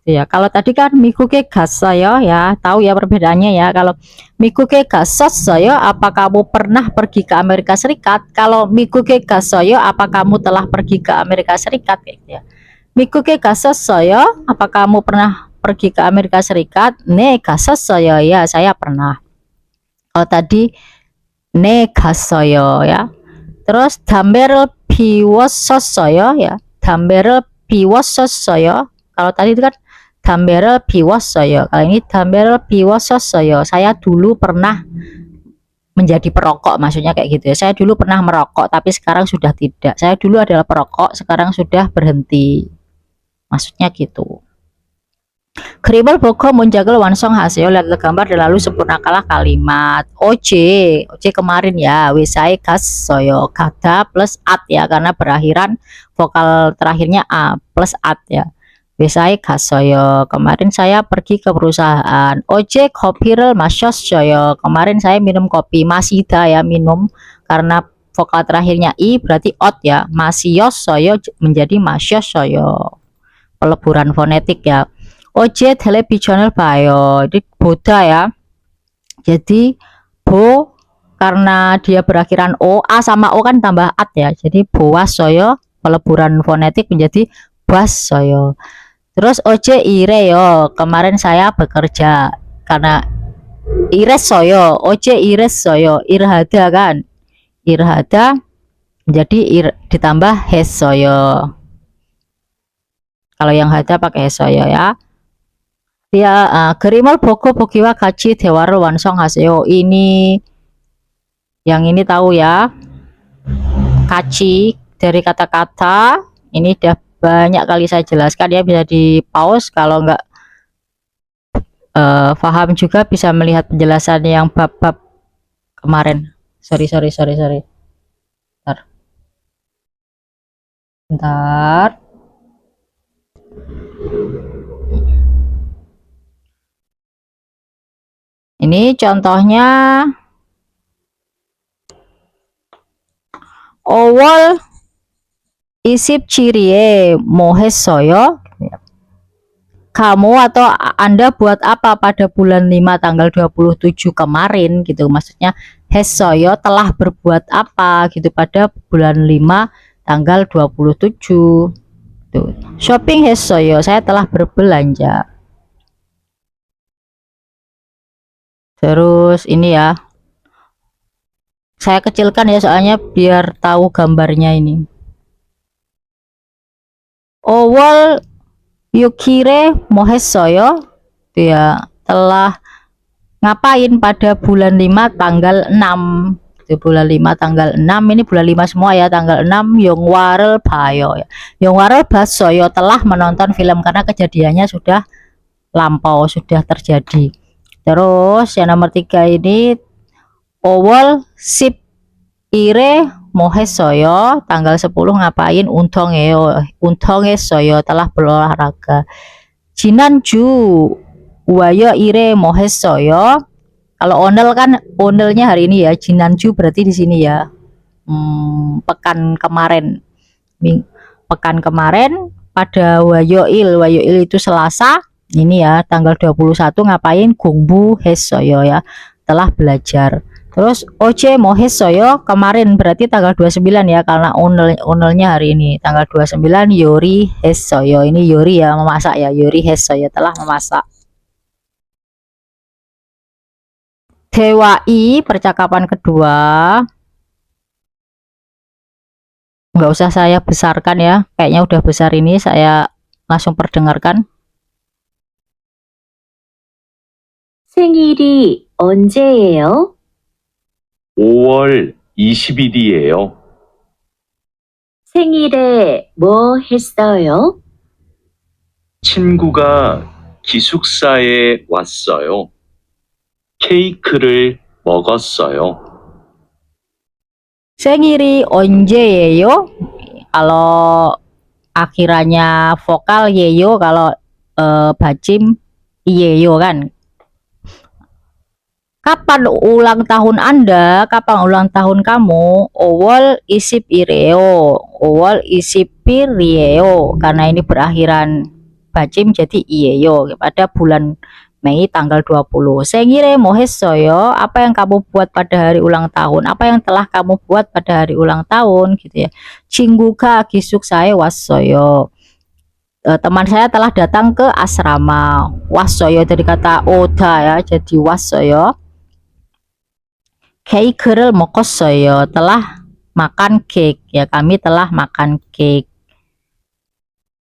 ya. Kalau tadi kan mikuke gas어요 ya, tahu ya perbedaannya ya. Kalau mikuke gas었어요, apa kamu pernah pergi ke Amerika Serikat? Kalau mikuke gas어요, apa kamu telah pergi ke Amerika Serikat gitu ya. Mikuke gas었어요, apa kamu pernah pergi ke Amerika Serikat? 네, 갔었어요. Ya, saya pernah. Kalau tadi 네, 갔어요 ya. Terus 담배를 피웠었어요 ya. 담배를 피웠었어요. Kalau tadi itu kan 담배를 피웠어요. Kalau ini 담배를 피웠었어요. Saya dulu pernah menjadi perokok, maksudnya kayak gitu ya. Saya dulu pernah merokok tapi sekarang sudah tidak. Saya dulu adalah perokok, sekarang sudah berhenti. Maksudnya gitu. 그림을 보고 문장을 완성하세요. Lihat gambar dan lalu sempurnakanlah kalimat. Oje kemarin ya. Saya 갔어요. Gada plus at ya, karena berakhiran vokal terakhirnya a plus at ya. Saya 갔어요. Kemarin saya pergi ke perusahaan. Oje 커피를 마셨어요. Kemarin saya minum kopi. 마시다 ya, minum, karena vokal terakhirnya i berarti ot ya. 마시었어요 menjadi 마셨어요. Peleburan fonetik ya. Oje television을 봐요. Ini boda ya. Jadi bo, karena dia berakhiran o, a sama o kan tambah at ya. Jadi boas어요, peleburan fonetik menjadi boas어요. Terus oje ire요. Kemarin saya bekerja. Karena 이랬어요. Oje 이랬어요. irhada kan. Irhada menjadi ditambah 했어요. Kalau yang hada pakai 했어요 ya. Ya, 그림을 보고 보기와 같이 대화를 완성하세요. Ini yang ini tahu ya. Kaci dari kata-kata ini udah banyak kali saya jelaskan ya, bisa di pause kalau enggak paham juga bisa melihat penjelasan yang bab-bab kemarin. Sorry. Bentar. Ini contohnya Owol isip cirie mohessoyo. Kamu atau Anda buat apa pada bulan 5 tanggal 27 kemarin gitu. Maksudnya hessoyo telah berbuat apa gitu pada bulan 5 tanggal 27. Tuh. Shopping hessoyo, saya telah berbelanja. Terus ini ya, saya kecilkan ya soalnya biar tahu gambarnya ini. Owol yukire mohessoyo, ya telah ngapain pada bulan 5 tanggal 6. Di bulan 5 tanggal 6 ini bulan 5 semua ya, tanggal 6 Yongwarel Bayo ya. Yongwarel Basoyo telah menonton film karena kejadiannya sudah lampau, sudah terjadi. Terus yang nomor 3 ini Owol sip ire mohessoyo, tanggal 10 ngapain? Untongesoyo telah berolahraga. Jinanju wayo ire mohessoyo. Kalau onel kan onelnya hari ini ya. Jinanju berarti di sini ya. Pekan kemarin. Pekan kemarin pada wayoil itu Selasa. Ini ya tanggal 21 ngapain? Gungbu hesoyo ya, telah belajar. Terus oce mohesoyo kemarin berarti tanggal 29 ya, karena onelnya hari ini tanggal 29 yori hesoyo. Ini yori ya, memasak ya, yori hesoyo telah memasak. Dewai percakapan kedua, nggak usah saya besarkan ya, kayaknya udah besar ini, saya langsung perdengarkan. 생일이 언제예요? 5월 20일이에요. 생일에 뭐 했어요? 친구가 기숙사에 왔어요. 케이크를 먹었어요. 생일이 언제예요? Kalau akhirannya vokal yeyo, kalau bacim iyeyo kan. Kapan ulang tahun Anda? Kapan ulang tahun kamu? Owol isip ireo. Owol isip pireo. Karena ini berakhiran bacim jadi iyeyo. Pada bulan Mei tanggal 20. Sengire mohesoyo. Apa yang kamu buat pada hari ulang tahun? Apa yang telah kamu buat pada hari ulang tahun? Gitu ya. Cingguka gisuk saya wassoyo. Teman saya telah datang ke asrama. Wassoyo dari kata oda ya. Jadi wassoyo. 케이크를 먹었어요. telah makan cake ya, kami telah makan cake.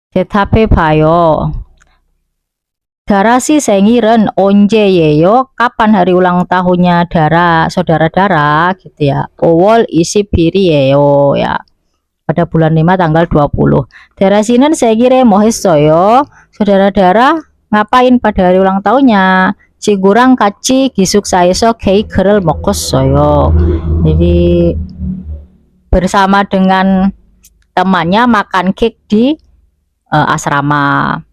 대답해 봐요. Dara si 생일은 언제예요? Kapan hari ulang tahunnya Dara, saudara Dara gitu ya. 5월 20일이에요 ya. Pada bulan 5 tanggal 20. Dara si는 생일에 뭐 했어요? Saudara Dara ngapain pada hari ulang tahunnya? 친구랑 같이 기숙사에서 케이크를 먹었어요. Jadi bersama dengan temannya makan cake di asrama.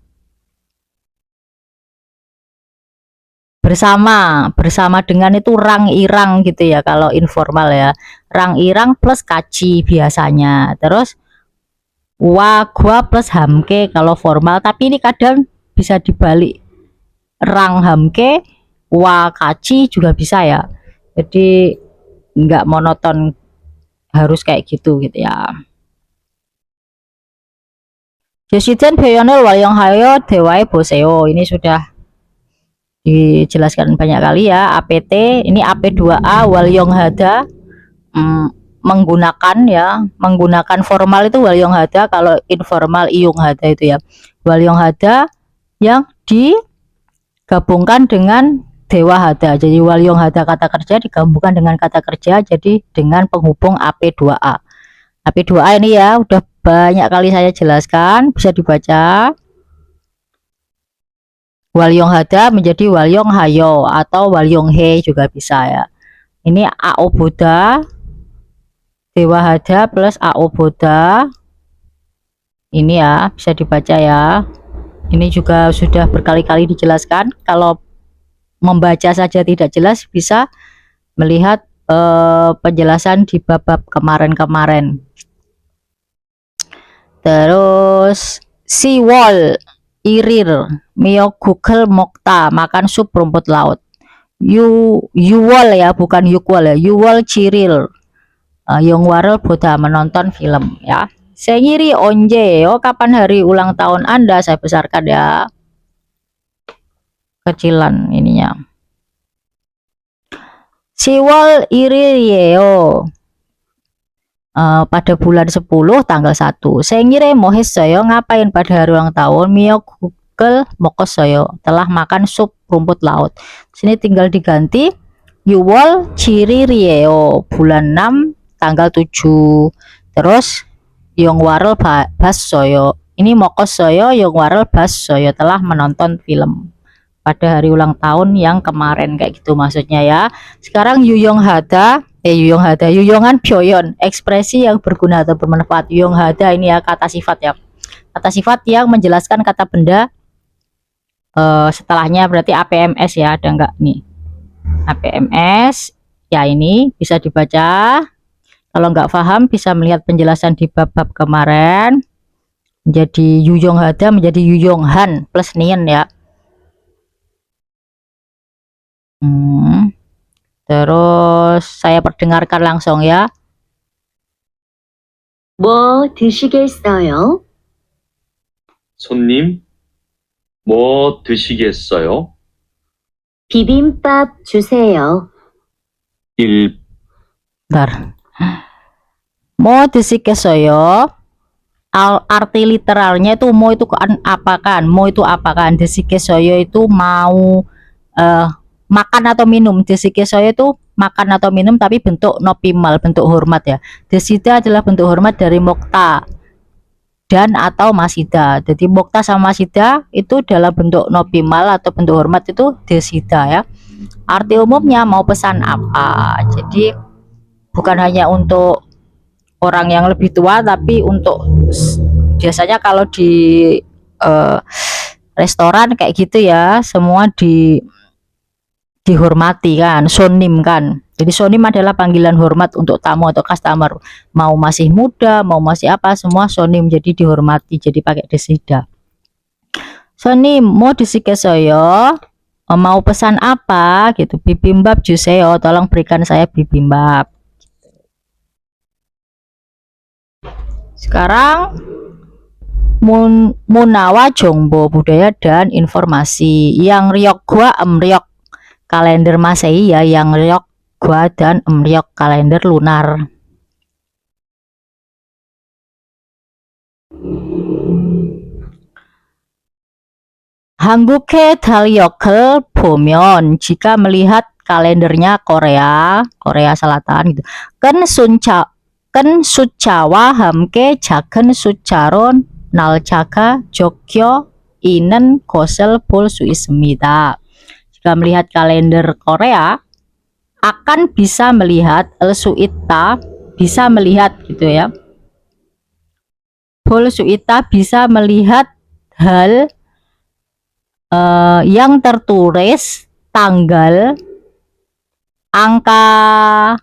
Bersama dengan itu rang-irang gitu ya kalau informal ya. Rang-irang plus kaci biasanya. Terus wa gua plus hamke kalau formal, tapi ini kadang bisa dibalik. Rang hamke wa kaci juga bisa ya, jadi nggak monoton harus kayak gitu ya. Jesiden Beyonel Walyong Hayo Dewae Boseo, ini sudah dijelaskan banyak kali ya. APT ini AP2A Walyong Hada, menggunakan formal itu Walyong Hada, kalau informal Iyung Hada itu ya. Walyong Hada yang digabungkan dengan Dewa Hada. Jadi Walyong Hada kata kerja digabungkan dengan kata kerja jadi dengan penghubung AP2A. AP2A ini ya udah banyak kali saya jelaskan, bisa dibaca. Walyong Hada menjadi Walyong Hayo atau Walyong He juga bisa ya. Ini AO Boda, Dewa Hada plus AO Boda. Ini ya bisa dibaca ya. Ini juga sudah berkali-kali dijelaskan. Kalau membaca saja tidak jelas, bisa melihat penjelasan di bab-bab kemarin-kemarin. Terus Siwol Irir Mio Google Mokta, makan sup rumput laut. Yuwol ya, bukan Yukwol ya. Yuwol Ciril Yongwarel Boda, menonton film ya. Sengiri onje, oh kapan hari ulang tahun Anda? Saya besarkan ya, kecilan ininya. Siwol iririo, pada bulan 10 tanggal 1. Sengire mohesoyo, ngapain pada hari ulang tahun? Mio Google mokosoyo, telah makan sup rumput laut. Sini tinggal diganti Yuwol Ciririo, bulan 6 tanggal 7. Terus Yongwarel Bassoyo, ini Mokosoyo Yongwarel Bassoyo, telah menonton film pada hari ulang tahun yang kemarin, kayak gitu maksudnya ya. Sekarang Yuyong Hada, Yuyongan Byoyon, ekspresi yang berguna atau bermanfaat. Yuyong Hada ini ya kata sifat ya, kata sifat yang menjelaskan kata benda. Setelahnya berarti APMS ya, ada enggak nih APMS ya, ini bisa dibaca. Kalau nggak paham bisa melihat penjelasan di bab-bab kemarin. Jadi Yuyong Hada menjadi Yuyong Han plus Nien ya. Terus saya perdengarkan langsung ya. 뭐 드시겠어요? 손님, 뭐 드시겠어요? 비빔밥 주세요. 1. Bentar. Mau disikesoyo, arti literalnya itu mau itu kan apa kan, mau itu apa kan, disikesoyo itu mau makan atau minum. Desikesoyo itu makan atau minum tapi bentuk nopimal, bentuk hormat ya. Desida adalah bentuk hormat dari mokta dan atau masida. Jadi mokta sama masida itu dalam bentuk nopimal atau bentuk hormat itu desida ya. Arti umumnya mau pesan apa. Jadi bukan hanya untuk orang yang lebih tua tapi untuk biasanya kalau di restoran kayak gitu ya, semua dihormati kan, sonim kan. Jadi sonim adalah panggilan hormat untuk tamu atau customer. Mau masih muda, mau masih apa, semua sonim jadi dihormati, jadi pakai desida. Sonim, mau disikesoyo, mau pesan apa gitu. Bibimbap juseo, tolong berikan saya bibimbap. Sekarang Munawa Jongbo, budaya dan informasi. Yang riok gua emriok kalender Masehi ya, yang riok gua dan emriok kalender lunar. Hangguke dalyokel bomeon, jika melihat kalendernya Korea Selatan gitu. Ken sucawa hamke jagen sucaron naljaga jogyo inen gosel 볼 수 있습니다. Jika melihat kalender Korea akan bisa melihat suita, bisa melihat gitu ya. 볼 수 있다 bisa melihat hal yang tertulis tanggal, angka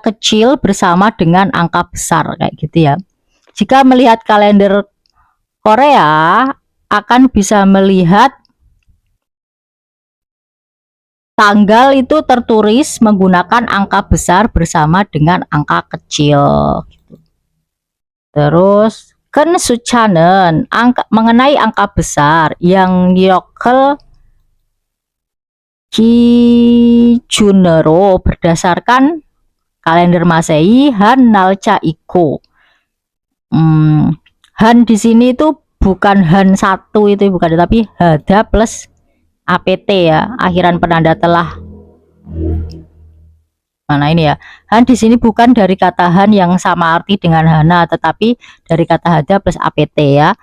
kecil bersama dengan angka besar kayak gitu ya. Jika melihat kalender Korea akan bisa melihat tanggal itu tertulis menggunakan angka besar bersama dengan angka kecil. Terus ken sucanen, mengenai angka besar yang yokel kijunero berdasarkan kalender Masehi han nalca iko. Han di sini itu bukan han satu itu bukan, tapi hada plus apt ya, akhiran penanda telah. Mana ini ya, han di sini bukan dari kata han yang sama arti dengan hana, tetapi dari kata hada plus apt ya.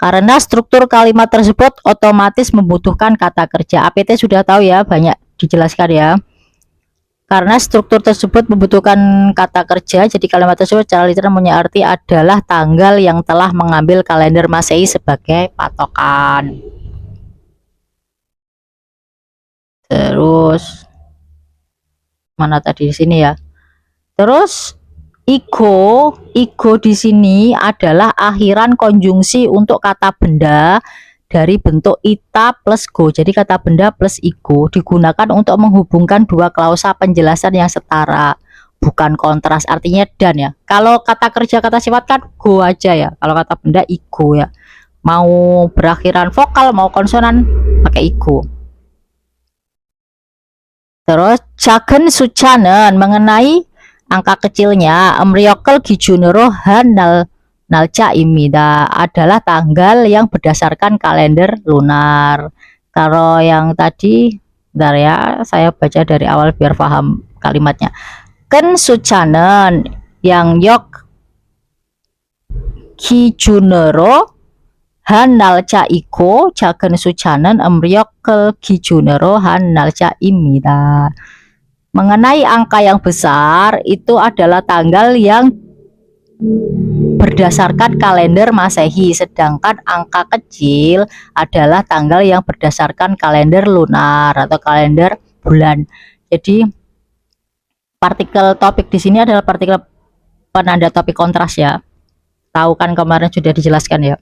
Karena struktur kalimat tersebut otomatis membutuhkan kata kerja. Apt sudah tahu ya, banyak dijelaskan ya. Karena struktur tersebut membutuhkan kata kerja, jadi kalimat tersebut secara literal punya arti adalah tanggal yang telah mengambil kalender Masehi sebagai patokan. Terus mana tadi di sini ya. Terus iko di sini adalah akhiran konjungsi untuk kata benda dari bentuk ita plus go. Jadi kata benda plus iko digunakan untuk menghubungkan dua klausa penjelasan yang setara, bukan kontras, artinya dan ya. Kalau kata kerja kata sifat kan go aja ya, kalau kata benda iko ya, mau berakhiran vokal mau konsonan pakai iko. Terus jagen sucanen, mengenai angka kecilnya emryokel gijunero han nalca imida, adalah tanggal yang berdasarkan kalender lunar. Kalau yang tadi, bentar ya, saya baca dari awal biar paham kalimatnya. Ken sucanen yang yok gijunero han nalca iko jagen sucanen emryokel gijunero han nalca imida. Mengenai angka yang besar itu adalah tanggal yang berdasarkan kalender Masehi, sedangkan angka kecil adalah tanggal yang berdasarkan kalender lunar atau kalender bulan. Jadi partikel topik di sini adalah partikel penanda topik kontras ya. Tahu kan kemarin sudah dijelaskan ya.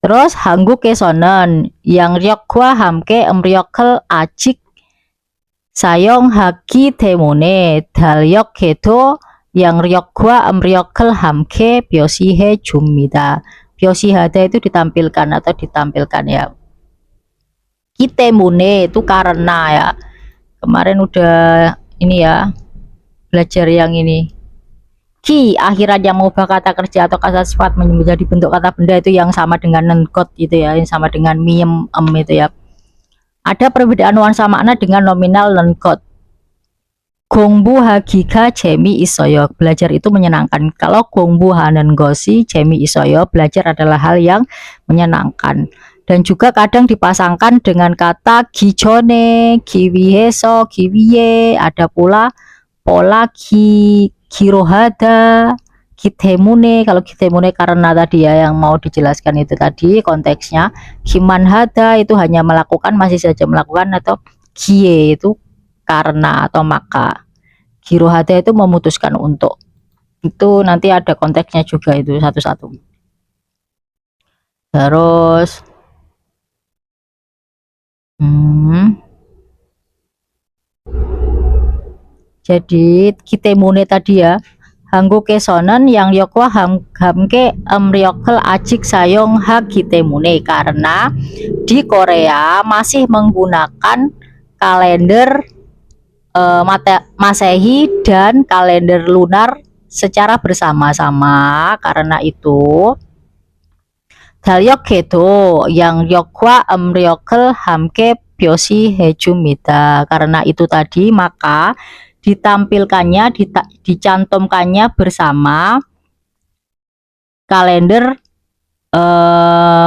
Terus hangguke sonen yang ryokwa hamke emryokel ajik sayong haki temone dalyok keto yang ryokwa emryokel hamke biosihe jumida. Biosihada itu ditampilkan atau ditampilkan ya. Kitemune itu karena ya. Kemarin udah ini ya, belajar yang ini. Ki akhiran yang mengubah kata kerja atau kata sifat menjadi bentuk kata benda itu yang sama dengan nenkot gitu ya, yang sama dengan miem itu ya. Ada perbedaan nuansa makna dengan nominal non-got. 공부 하기가 재미있어요. Belajar itu menyenangkan. Kalau 공부하는 것이 재미있어요, belajar adalah hal yang menyenangkan. Dan juga kadang dipasangkan dengan kata 기존에, 기위해서, 기위에. Ada pula pola 기로하다, 기때문에. Kalau 기때문에 karena tadi ya yang mau dijelaskan itu tadi konteksnya. 기만하다 itu hanya melakukan, masih saja melakukan, atau 기에 itu karena atau maka. Girohada itu memutuskan untuk. Itu nanti ada konteksnya juga itu satu-satu. Terus jadi kitemune tadi ya. Hanggo kesonen yang yokwa hamke amriokel ajik sayong ha kitemune, karena di Korea masih menggunakan kalender Masehi dan kalender lunar secara bersama-sama. Karena itu dalyokedo yang yokwa amriokel hamke byosi hejumida. Karena itu tadi maka ditampilkannya, dicantumkannya bersama kalender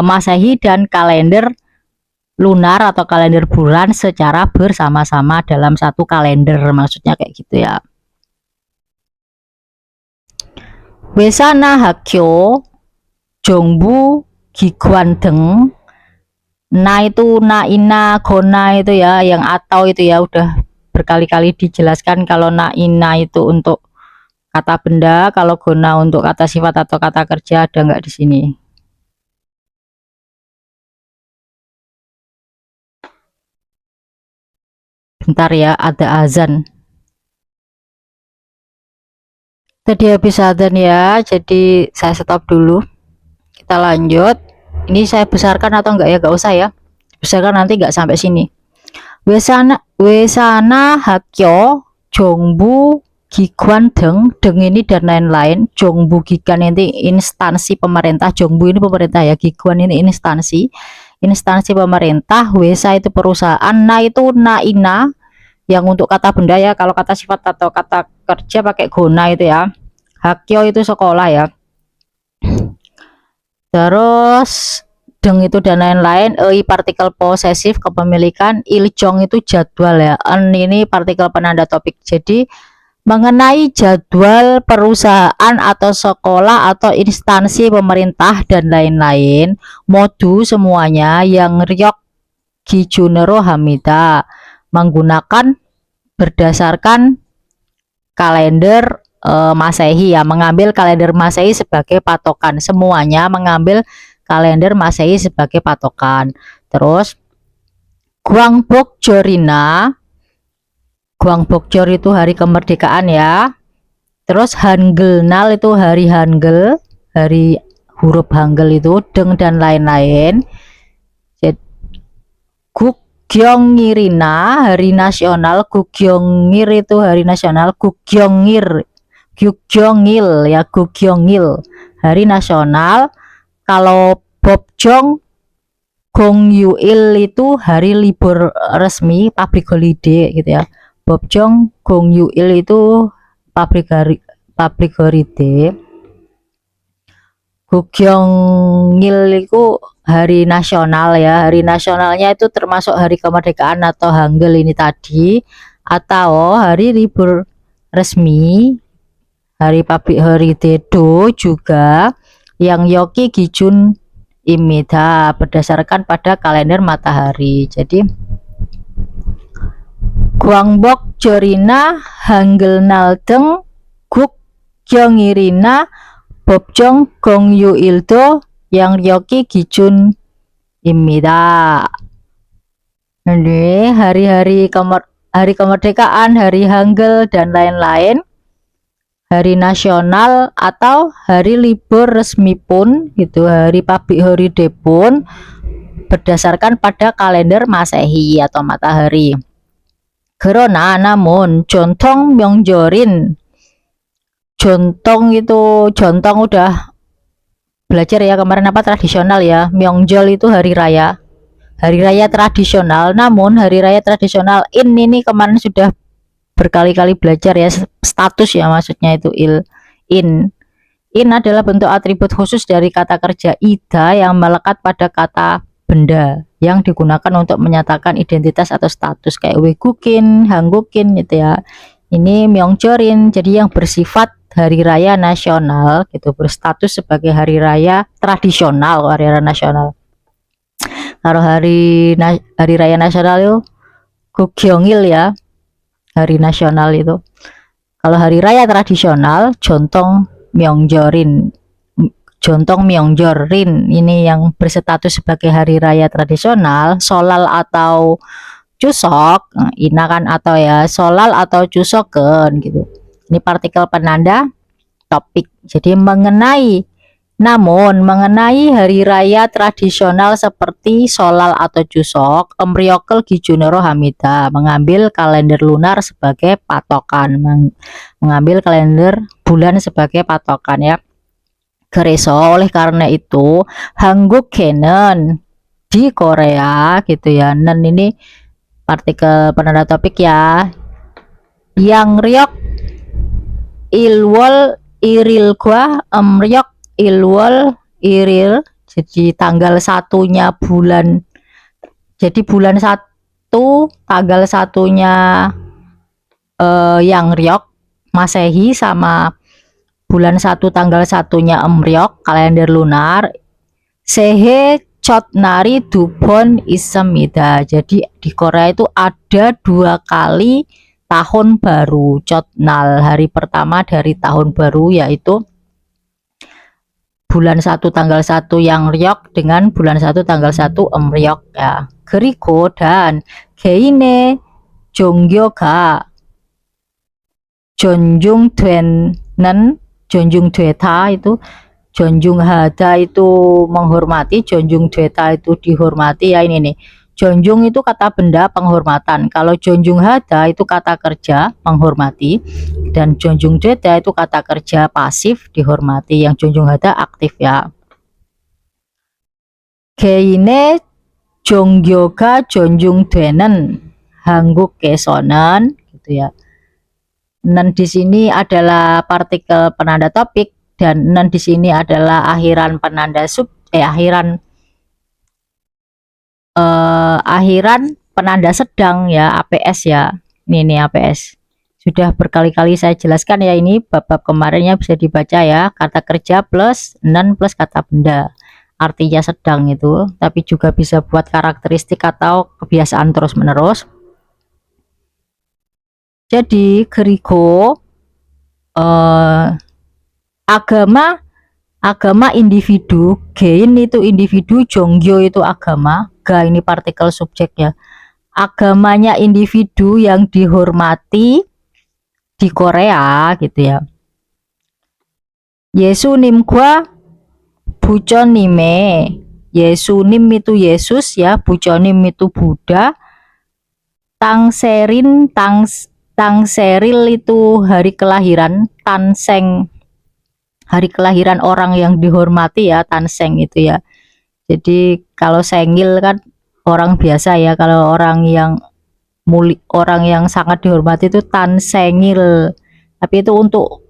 Masehi dan kalender lunar atau kalender bulan secara bersama-sama dalam satu kalender, maksudnya kayak gitu ya. Wesana hakyo jongbu giguan deng. Nah itu na ina gona itu ya, yang atau itu ya udah berkali-kali dijelaskan. Kalau na ina itu untuk kata benda, kalau gona untuk kata sifat atau kata kerja. Ada nggak di sini? Bentar ya, ada azan. Tadi habis azan ya, jadi saya stop dulu. Kita lanjut. Ini saya besarkan atau enggak ya? Enggak usah ya. Besarkan nanti enggak sampai sini. Wesana hakyo jongbu gi관 deng ini dan lain-lain. Jongbu gi관 ini instansi pemerintah, jongbu ini pemerintah ya, gi관 ini instansi pemerintah. Wesa itu perusahaan, na itu naina yang untuk kata benda ya. Kalau kata sifat atau kata kerja pakai gona itu ya. Hakyo itu sekolah ya. Terus deng itu dan lain-lain. Partikel posesif kepemilikan. Iljong itu jadwal ya. Ini partikel penanda topik. Jadi mengenai jadwal perusahaan atau sekolah atau instansi pemerintah dan lain-lain, modu semuanya yang ryok gijunero hamida menggunakan berdasarkan kalender Masehi ya, mengambil kalender Masehi sebagai patokan. Semuanya mengambil kalender Masehi sebagai patokan. Terus Gwangbokjeorina, Gwangbokjeor itu hari kemerdekaan ya. Terus Hangulnal itu hari Hangul, hari huruf Hangul itu, deng dan lain-lain. Gugyongirina hari nasional, Gugyongir itu hari nasional, Gugyongir, Gugyongil ya, Gugyongil hari nasional. Kalau Bobjong Gongyuil itu hari libur resmi, public holiday gitu ya. Bobjong Gongyuil itu public holiday. Gugyongil itu hari nasional ya. Hari nasionalnya itu termasuk hari kemerdekaan atau Hangul ini tadi, atau hari libur resmi, hari public holiday do juga yang yoki gijun imida berdasarkan pada kalender matahari. Jadi Gwangbokjeorina Hangulnal deng Gugyongirina Bobjong Gongyuildo yang yoki gijun imida. Ini hari-hari kemerdekaan, hari Hangul dan lain-lain, hari nasional atau hari libur resmi pun gitu, hari public holiday pun berdasarkan pada kalender Masehi atau matahari. Gerona namun jontong myongjorin, jontong itu, jontong udah belajar ya kemarin apa, tradisional ya. Myongjol itu hari raya, hari raya tradisional. Namun hari raya tradisional ini kemarin sudah berkali-kali belajar ya, status ya maksudnya itu in. In adalah bentuk atribut khusus dari kata kerja ida yang melekat pada kata benda yang digunakan untuk menyatakan identitas atau status kayak wegukin, hanggukin gitu ya. Ini Myeongjeorin, jadi yang bersifat hari raya nasional gitu, berstatus sebagai hari raya tradisional, hari raya nasional. Kalau hari raya nasional itu Gugyeongil ya, hari nasional itu. Kalau hari raya tradisional Jontong Myeongjeorin, Jontong Myeongjeorin ini yang berstatus sebagai hari raya tradisional. Solal atau Chuseok, nah, ina kan atau ya, solal atau Chuseokkeun gitu. Ini partikel penanda topik. Jadi mengenai hari raya tradisional seperti Solal atau Chuseok, Ryokel Gijunero Hamida mengambil kalender lunar sebagai patokan, mengambil kalender bulan sebagai patokan ya. Gereso, oleh karena itu Hanggukeun di Korea gitu ya. Nen ini partikel penanda topik ya. Yang ryok ilwol irilgwa ryok ilwol iril, jadi tanggal satunya bulan, jadi bulan 1 tanggal satunya yang ryok masehi sama bulan 1 tanggal satunya emryok kalender lunar sehe chotnari dubon isemida. Jadi di Korea itu ada 2 kali tahun baru, chotnal hari pertama dari tahun baru yaitu bulan 1 tanggal 1 yang ryok dengan bulan 1 tanggal 1 emryok ya. Kerigo dan geine jonggyoga jonjung dwenen, jonjung dweta itu, jonjung hada itu menghormati, jonjung dweta itu dihormati ya. Ini nih, jonjung itu kata benda penghormatan, kalau jonjung hada itu kata kerja menghormati, dan jonjung dweta itu kata kerja pasif dihormati, yang jonjung hada aktif ya. Geine jonggyoga jonjung dwenen hangguk kesonen gitu ya. Nen di sini adalah partikel penanda topik dan nen di sini adalah akhiran penanda akhiran penanda sedang ya, APS ya. Ini APS. Sudah berkali-kali saya jelaskan ya, ini bab-bab kemarinnya bisa dibaca ya, kata kerja plus nen plus kata benda. Artinya sedang itu, tapi juga bisa buat karakteristik atau kebiasaan terus-menerus. Jadi Gerigo agama individu, gein itu individu, jonggyo itu agama, ga ini partikel subjeknya. Agamanya individu yang dihormati di Korea gitu ya. Yesunimgwa buconime, Yesunim itu Yesus ya, buconim itu Buddha, Tangseril itu hari kelahiran, Tanseng hari kelahiran orang yang dihormati ya, Tanseng itu ya. Jadi kalau sengil kan orang biasa ya, kalau orang yang orang yang sangat dihormati itu Tansengil. Tapi itu untuk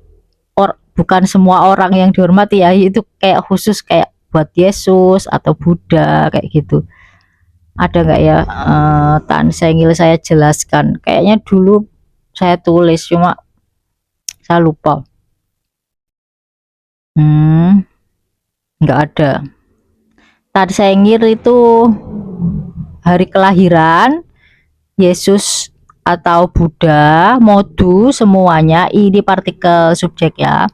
bukan semua orang yang dihormati ya, itu kayak khusus kayak buat Yesus atau Buddha kayak gitu. Ada nggak ya Tansengil saya jelaskan? Kayaknya dulu saya tulis cuma saya lupa. Nggak ada. Tansengil itu hari kelahiran Yesus atau Buddha, modu semuanya ini partikel subjek ya.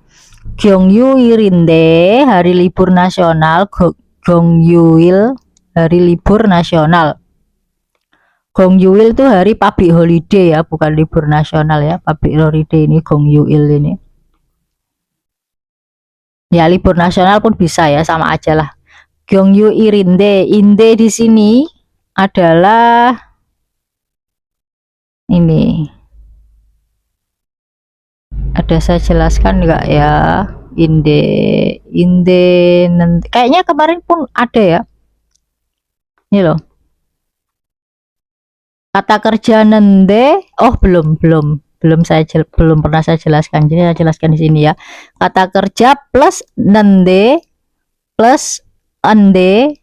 Gyeongyu Irinde hari libur nasional, Gyeongyuil hari libur nasional. Gyeongyuil itu hari public holiday ya, bukan libur nasional ya. Public holiday ini Gyeongyuil ini. Ya libur nasional pun bisa ya, sama aja lah. Gyeongyu Irinde, inde di sini adalah ini. Ada saya jelaskan enggak ya? Inde nanti kayaknya kemarin pun ada ya. Ini loh. Kata kerja nende, oh belum belum pernah saya jelaskan. Jadi saya jelaskan di sini ya. Kata kerja plus nende plus ende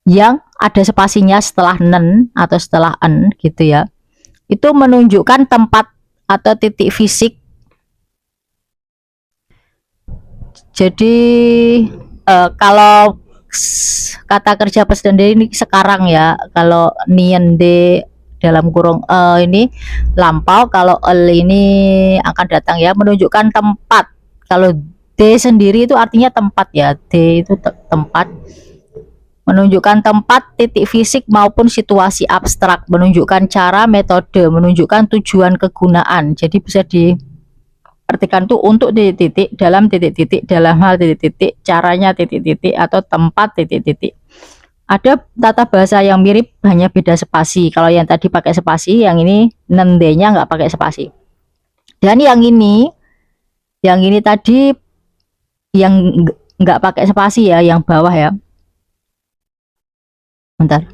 yang ada spasinya setelah nen atau setelah en gitu ya. Itu menunjukkan tempat atau titik fisik. Jadi kalau kata kerja plus nende ini sekarang ya, kalau niende dalam kurung ini lampau, kalau el ini akan datang ya, menunjukkan tempat. Kalau d sendiri itu artinya tempat ya, d itu tempat, menunjukkan tempat, titik fisik maupun situasi abstrak, menunjukkan cara, metode, menunjukkan tujuan, kegunaan. Jadi bisa diartikan tuh untuk titik-titik, dalam titik-titik, dalam hal titik-titik, caranya titik-titik, atau tempat titik-titik. Ada tata bahasa yang mirip, hanya beda spasi. Kalau yang tadi pakai spasi, yang ini nendenya nggak pakai spasi. Dan yang ini tadi yang nggak pakai spasi ya, yang bawah ya. Bentar.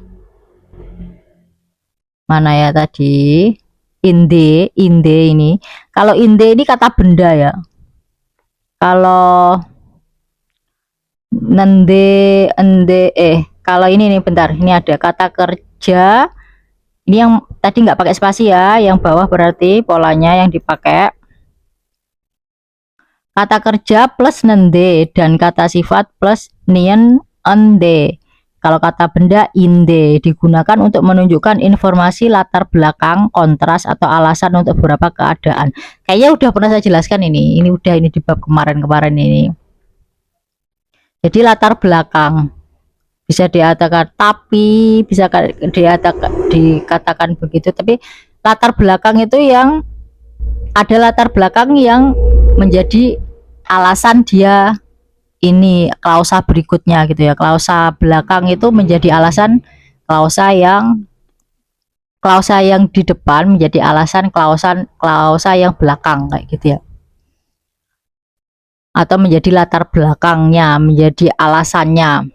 Mana ya tadi? Inde ini. Kalau inde ini kata benda ya. Kalau nende, ende, kalau ini nih bentar, ini ada kata kerja. Ini yang tadi nggak pakai spasi ya, yang bawah berarti polanya yang dipakai. Kata kerja plus nende dan kata sifat plus nien ende. Kalau kata benda inde digunakan untuk menunjukkan informasi latar belakang, kontras atau alasan untuk beberapa keadaan. Kayaknya udah pernah saya jelaskan ini. Ini udah ini di bab kemarin-kemarin ini. Jadi latar belakang bisa dikatakan tapi, bisa dikatakan begitu, tapi latar belakang itu yang ada latar belakang yang menjadi alasan dia ini klausa berikutnya gitu ya. Klausa belakang itu menjadi alasan klausa yang di depan menjadi alasan klausa yang belakang kayak gitu ya. Atau menjadi latar belakangnya, menjadi alasannya.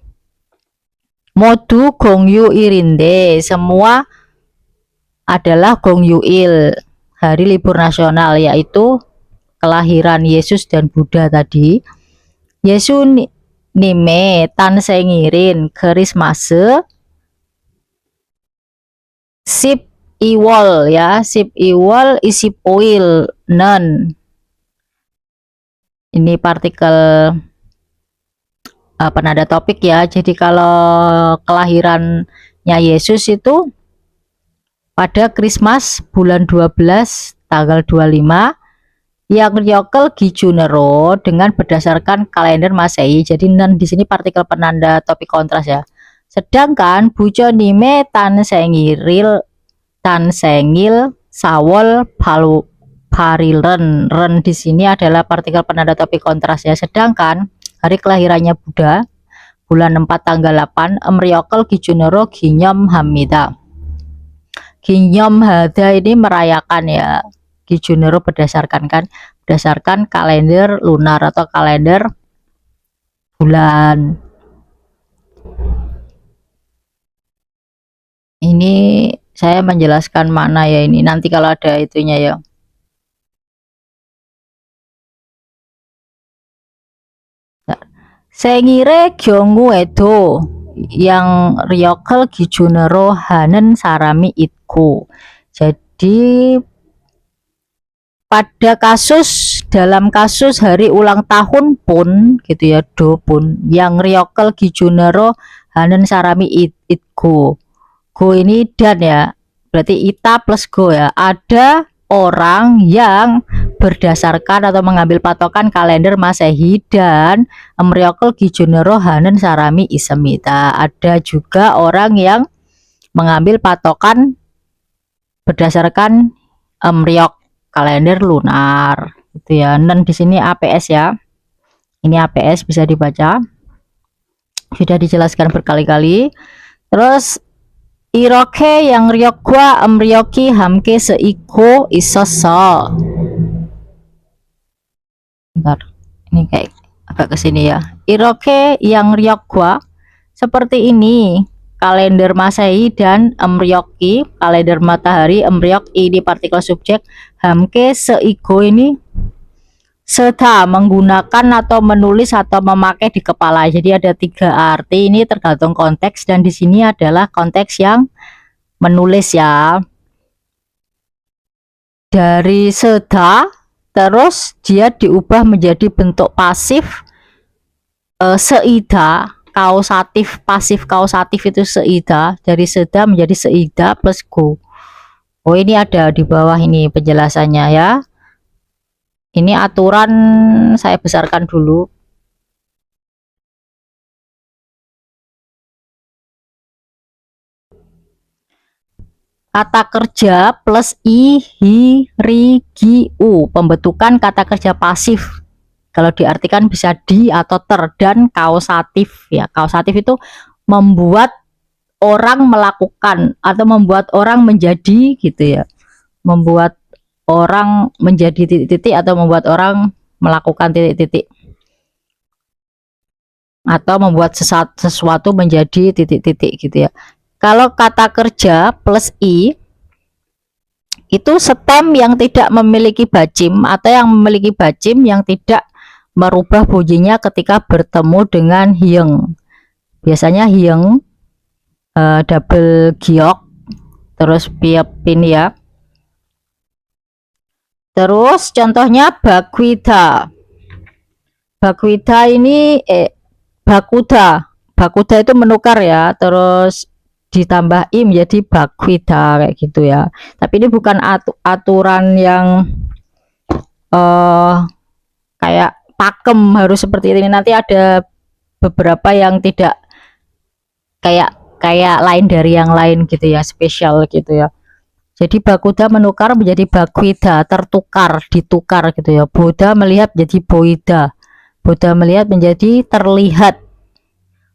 Modu gongyu irinde, semua adalah gongyuil, hari libur nasional, yaitu kelahiran Yesus dan Buddha tadi. Yesu nime tan sengirin Christmas sip iwol ya, sip iwol isi poil nen. Ini partikel penanda topik ya. Jadi kalau kelahirannya Yesus itu pada Christmas bulan 12 tanggal 25 yang ryokel gijunero dengan berdasarkan kalender Masehi. Jadi nen di sini partikel penanda topik kontras ya. Sedangkan bujo nime tan sengil sawol palu parilen, ren di sini adalah partikel penanda topik kontras ya. Sedangkan hari kelahirannya Buddha bulan 4 tanggal 8 emryokel gijunero ginyom hamida. Ginyom hada ini merayakan ya. Gijunero berdasarkan kalender lunar atau kalender bulan. Ini saya menjelaskan mana ya ini nanti kalau ada itunya ya. Sengire gyongu edo yang ryokel gijunero hanen sarami itku. Jadi pada dalam kasus hari ulang tahun pun gitu ya, do pun yang ryokel gijunero hanen sarami itku. Go ini dan ya, berarti ita plus go ya. Ada orang yang berdasarkan atau mengambil patokan kalender Masehi dan emryokel gijunero hanen sarami isemita. Ada juga orang yang mengambil patokan berdasarkan emryok kalender lunar gitu ya. Nen di sini APS ya. Ini APS bisa dibaca. Sudah dijelaskan berkali-kali. Terus iroke yang ryokwa emryoki hamke seiko isoso. Bentar, ini kayak agak kesini ya. Iroke yang ryokwa seperti ini. kalender Masehi dan Emryoki, kalender matahari. Emryok ini partikel subjek. Hamke seigo ini sedha, menggunakan atau menulis atau memakai di kepala. Jadi ada 3 arti, ini tergantung konteks, dan di sini adalah konteks yang menulis ya. Dari sedha terus dia diubah menjadi bentuk pasif, seida, kausatif, pasif kausatif itu seida, dari sedha menjadi seida plus go. Oh, ini ada di bawah ini penjelasannya ya. Ini aturan, saya besarkan dulu. Kata kerja plus i, hi, ri, gi, u. Pembentukan kata kerja pasif. Kalau diartikan bisa di atau ter, dan kausatif ya. Kausatif itu membuat orang melakukan atau membuat orang menjadi gitu ya. Membuat orang menjadi titik-titik atau membuat orang melakukan titik-titik. Atau membuat sesuatu menjadi titik-titik gitu ya. Kalau kata kerja plus i itu stem yang tidak memiliki bacim atau yang memiliki bacim yang tidak merubah bunyinya ketika bertemu dengan hyeng. Biasanya hyeng, double giok, terus piepin ya. Terus contohnya Bagwida. Bagwida ini Bakuda. Bakuda itu menukar ya, terus ditambah i menjadi Bagwida kayak gitu ya. Tapi ini bukan aturan yang kayak pakem harus seperti ini. Nanti ada beberapa yang tidak kayak lain dari yang lain gitu ya, spesial gitu ya. Jadi Bakuda menukar menjadi Bagwida, tertukar, ditukar gitu ya. Boda melihat menjadi Boida. Boda melihat menjadi terlihat.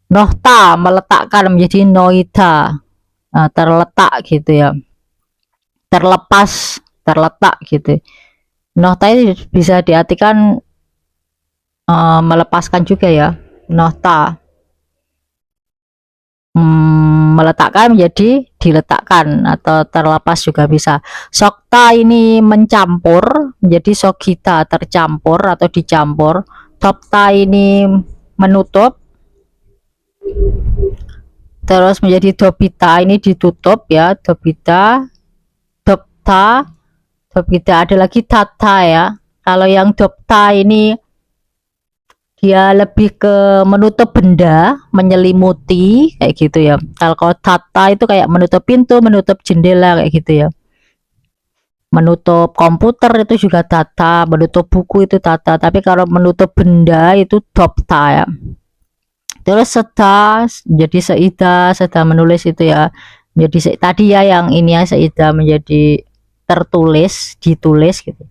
Nohta meletakkan menjadi Noita. Nah, terletak gitu ya. Terlepas, terletak gitu. Nohta ini bisa diartikan melepaskan juga ya. Nohta. Meletakkan menjadi diletakkan atau terlepas juga bisa. Sokta ini mencampur menjadi sogita, tercampur atau dicampur. Topta ini menutup, terus menjadi dobita ini ditutup ya. Dobita, dopta, dobita. Ada lagi tata ya. Kalau yang dopta ini dia lebih ke menutup benda, menyelimuti kayak gitu ya. Kalau tata itu kayak menutup pintu, menutup jendela kayak gitu ya. Menutup komputer itu juga tata, menutup buku itu tata. Tapi kalau menutup benda itu dopta ya. Terus seda jadi seida, seda menulis itu ya. Jadi tadi ya yang ini ya, seida menjadi tertulis, ditulis gitu.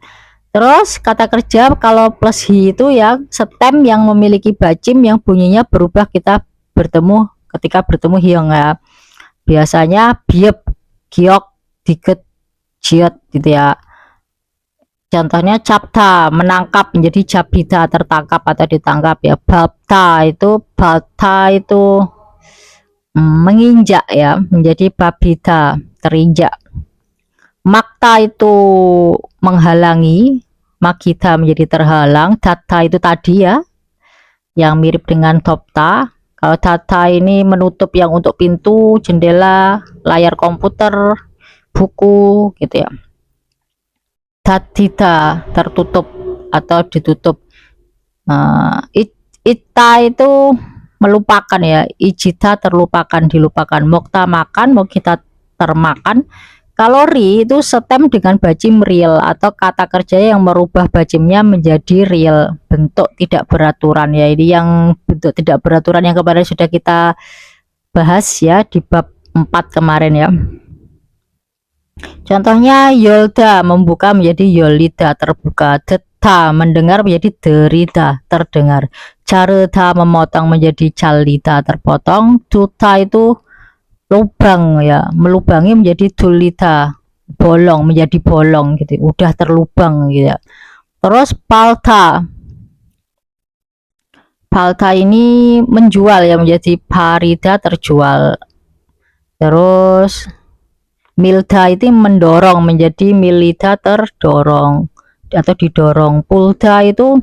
Terus kata kerja kalau plus hi itu ya stem yang memiliki bacim yang bunyinya berubah ketika bertemu hyeng ya. Biasanya biep, giok, diget, jiot gitu ya. Contohnya capta, menangkap menjadi jabita, tertangkap atau ditangkap ya. Babta itu menginjak ya, menjadi babita, terinjak. Makta itu menghalangi, magita menjadi terhalang. Data itu tadi ya, yang mirip dengan dopta. Kalau data ini menutup yang untuk pintu, jendela, layar komputer, buku gitu ya. Datita tertutup atau ditutup. Ita itu melupakan ya. Ijita terlupakan, dilupakan. Mokta makan, mokita termakan. Kalori itu stem dengan bacim real atau kata kerja yang merubah bacimnya menjadi real, bentuk tidak beraturan ya. Ini yang bentuk tidak beraturan yang kemarin sudah kita bahas ya di bab 4 kemarin ya. Contohnya Yolda membuka menjadi Yolida, terbuka. Deta mendengar menjadi derida, terdengar. Careda memotong menjadi calida, terpotong. Duta itu lubang ya, melubangi menjadi dulita, bolong menjadi bolong gitu, udah terlubang gitu ya. Terus palta ini menjual ya, menjadi parida, terjual. Terus milda itu mendorong menjadi milida terdorong atau didorong. Pulda itu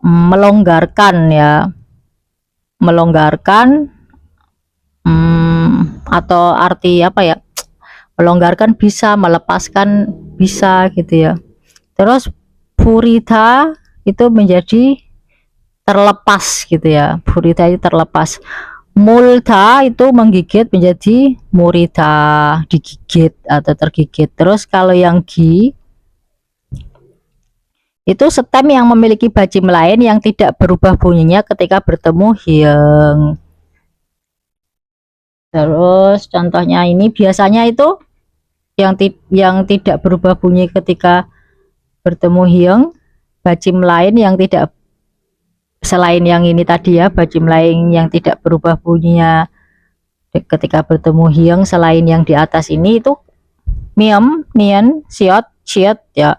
melonggarkan ya, melonggarkan atau arti apa ya, melonggarkan bisa, melepaskan bisa gitu ya. Terus purita itu menjadi terlepas gitu ya, purita itu terlepas. Multa itu menggigit menjadi murida, digigit atau tergigit. Terus kalau yang gi itu stem yang memiliki bacim lain yang tidak berubah bunyinya ketika bertemu hieng. Terus contohnya ini biasanya itu yang tidak berubah bunyi ketika bertemu hieng, bacim lain yang tidak, selain yang ini tadi ya, bacim lain yang tidak berubah bunyinya ketika bertemu hieng selain yang di atas ini itu miem, nien, siot, ciot ya.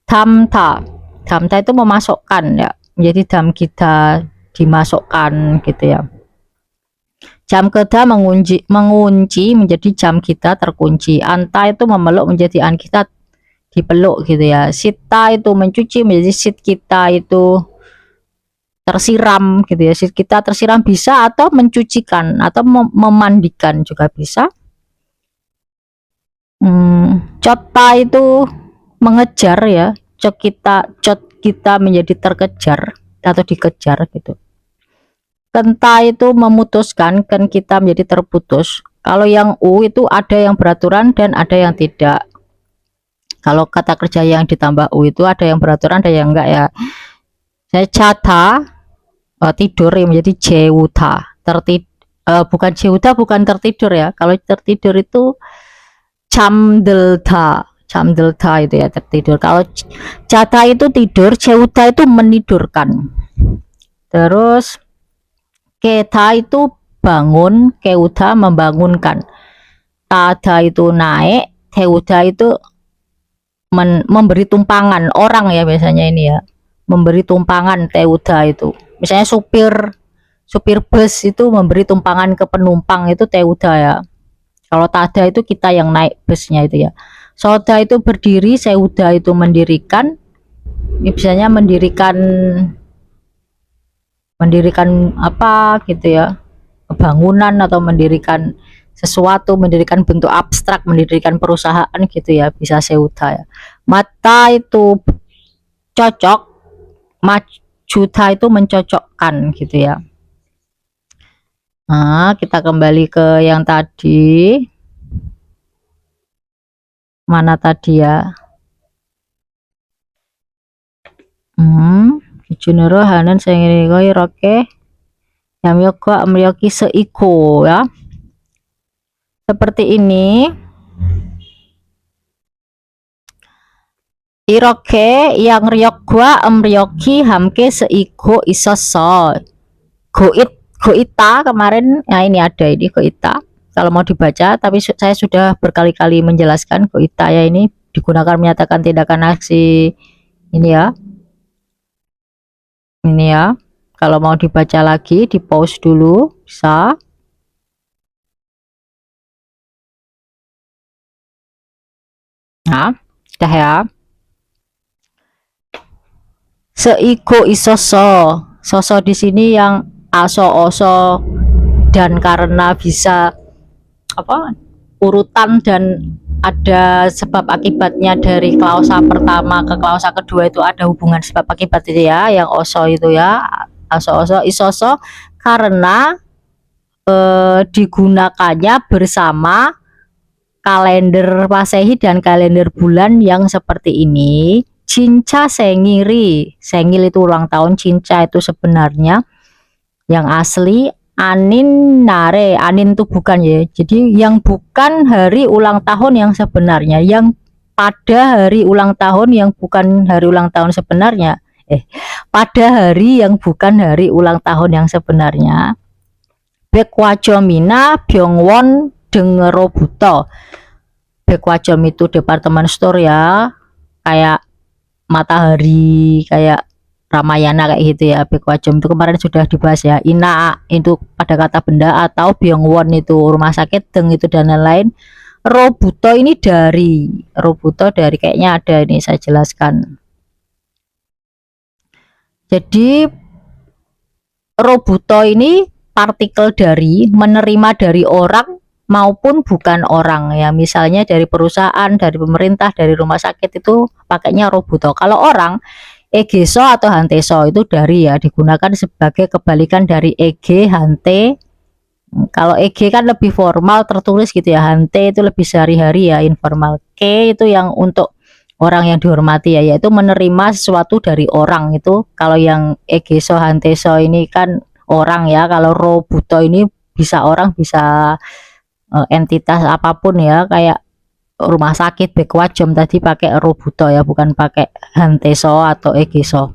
Tamta, tamta itu memasukkan ya, menjadi dam kita, dimasukkan gitu ya. Jam keda mengunci menjadi jam kita terkunci. Anta itu memeluk menjadi an kita dipeluk gitu ya. Sita itu mencuci menjadi sit kita itu tersiram gitu ya. Sit kita tersiram bisa, atau mencucikan atau memandikan juga bisa. Cota itu mengejar ya. Cot kita menjadi terkejar atau dikejar gitu. Kenta itu memutuskan, kan kita menjadi terputus. Kalau yang u itu ada yang beraturan dan ada yang tidak. Kalau kata kerja yang ditambah u itu ada yang beraturan, ada yang enggak ya. Saya cata tidur yang menjadi jeuta, bukan jeuta, bukan tertidur ya. Kalau tertidur itu camdelta, camdelta itu ya tertidur. Kalau cata itu tidur, jeuta itu menidurkan. Terus keta itu bangun, keuda membangunkan. Tada itu naik, teuda itu memberi tumpangan orang ya, biasanya ini ya, memberi tumpangan. Teuda itu misalnya supir bus itu memberi tumpangan ke penumpang, itu teuda ya. Kalau tada itu kita yang naik busnya itu ya. Soda itu berdiri, seuda itu mendirikan. Ini biasanya mendirikan apa gitu ya, bangunan atau mendirikan sesuatu, mendirikan bentuk abstrak, mendirikan perusahaan gitu ya, bisa seuda ya. Mata itu cocok, majuta itu mencocokkan gitu ya. Nah, kita kembali ke yang tadi. Mana tadi ya? Junero hanan sengiri koi roke yamyoko amryoki seiko ya. Seperti ini. Iroke yang ryok gua amryoki hamke seiko isoso. Goita kemarin, nah ini ada ini goita. Kalau mau dibaca, tapi saya sudah berkali-kali menjelaskan goita ya, ini digunakan menyatakan tindakan aksi ini ya. Ini ya. Kalau mau dibaca lagi, di pause dulu bisa. Nah, dah ya. Seiko isoso. Soso di sini yang aso-oso, dan karena bisa apa, urutan dan ada sebab akibatnya dari klausa pertama ke klausa kedua itu ada hubungan sebab akibat itu ya, yang oso itu ya, aso-oso, isoso karena digunakannya bersama kalender Masehi dan kalender bulan yang seperti ini. Cinca sengiri, sengil itu ulang tahun, cinca itu sebenarnya yang asli. Anin nare, anin itu bukan ya, jadi yang bukan hari ulang tahun yang sebenarnya, yang pada hari ulang tahun yang bukan hari ulang tahun sebenarnya, pada hari yang bukan hari ulang tahun yang sebenarnya. Bekwajomina Byongwon Dengerobuto. Bekwajom itu departemen store ya, kayak matahari, kayak Ramayana kayak gitu ya. Bekwajum itu kemarin sudah dibahas ya. Ina itu pada kata benda, atau Byongwon itu rumah sakit, Deng itu dan lain-lain. Robuto ini dari, Robuto dari, kayaknya ada ini saya jelaskan. Jadi Robuto ini partikel dari, menerima dari orang maupun bukan orang ya, misalnya dari perusahaan, dari pemerintah, dari rumah sakit, itu pakainya Robuto. Kalau orang, egeso atau hanteso itu dari ya, digunakan sebagai kebalikan dari ege, hante. Kalau ege kan lebih formal tertulis gitu ya, hante itu lebih sehari-hari ya, informal. Ke itu yang untuk orang yang dihormati ya, yaitu menerima sesuatu dari orang itu. Kalau yang egeso, hanteso ini kan orang ya. Kalau robuto ini bisa orang, bisa entitas apapun ya, kayak rumah sakit, bekwajum tadi pakai robuto ya, bukan pakai hanteso atau egeso.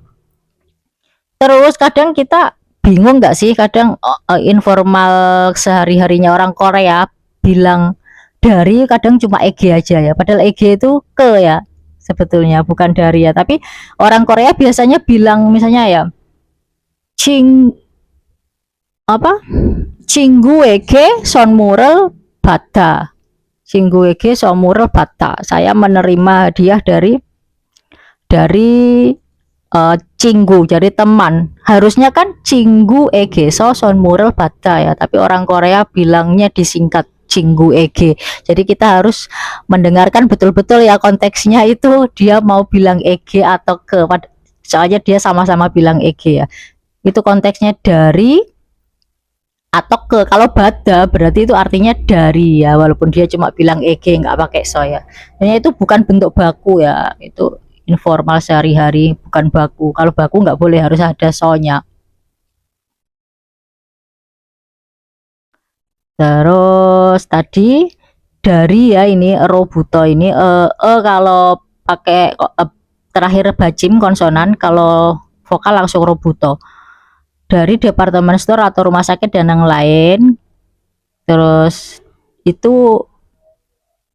Terus kadang kita bingung nggak sih, kadang informal sehari-harinya orang Korea bilang dari, kadang cuma eg aja ya, padahal eg itu ke ya, sebetulnya bukan dari ya. Tapi orang Korea biasanya bilang misalnya ya, ching apa, Cingguege sonmurel bata, Cingguege sonmurel bata, saya menerima hadiah dari Cinggu, jadi teman. Harusnya kan Cinggu Ege so sonmurel bata ya, tapi orang Korea bilangnya disingkat Cinggu Ege. Jadi kita harus mendengarkan betul-betul ya konteksnya, itu dia mau bilang Ege atau ke, soalnya dia sama-sama bilang Ege ya. Itu konteksnya dari atau ke. Kalau bada berarti itu artinya dari ya, walaupun dia cuma bilang ege nggak pakai so ya. Ini itu bukan bentuk baku ya, itu informal sehari-hari, bukan baku. Kalau baku nggak boleh, harus ada so-nya. Terus tadi dari ya, ini robuto ini kalau pakai terakhir bajim konsonan, kalau vokal langsung robuto. Dari departemen store atau rumah sakit dan yang lain. Terus itu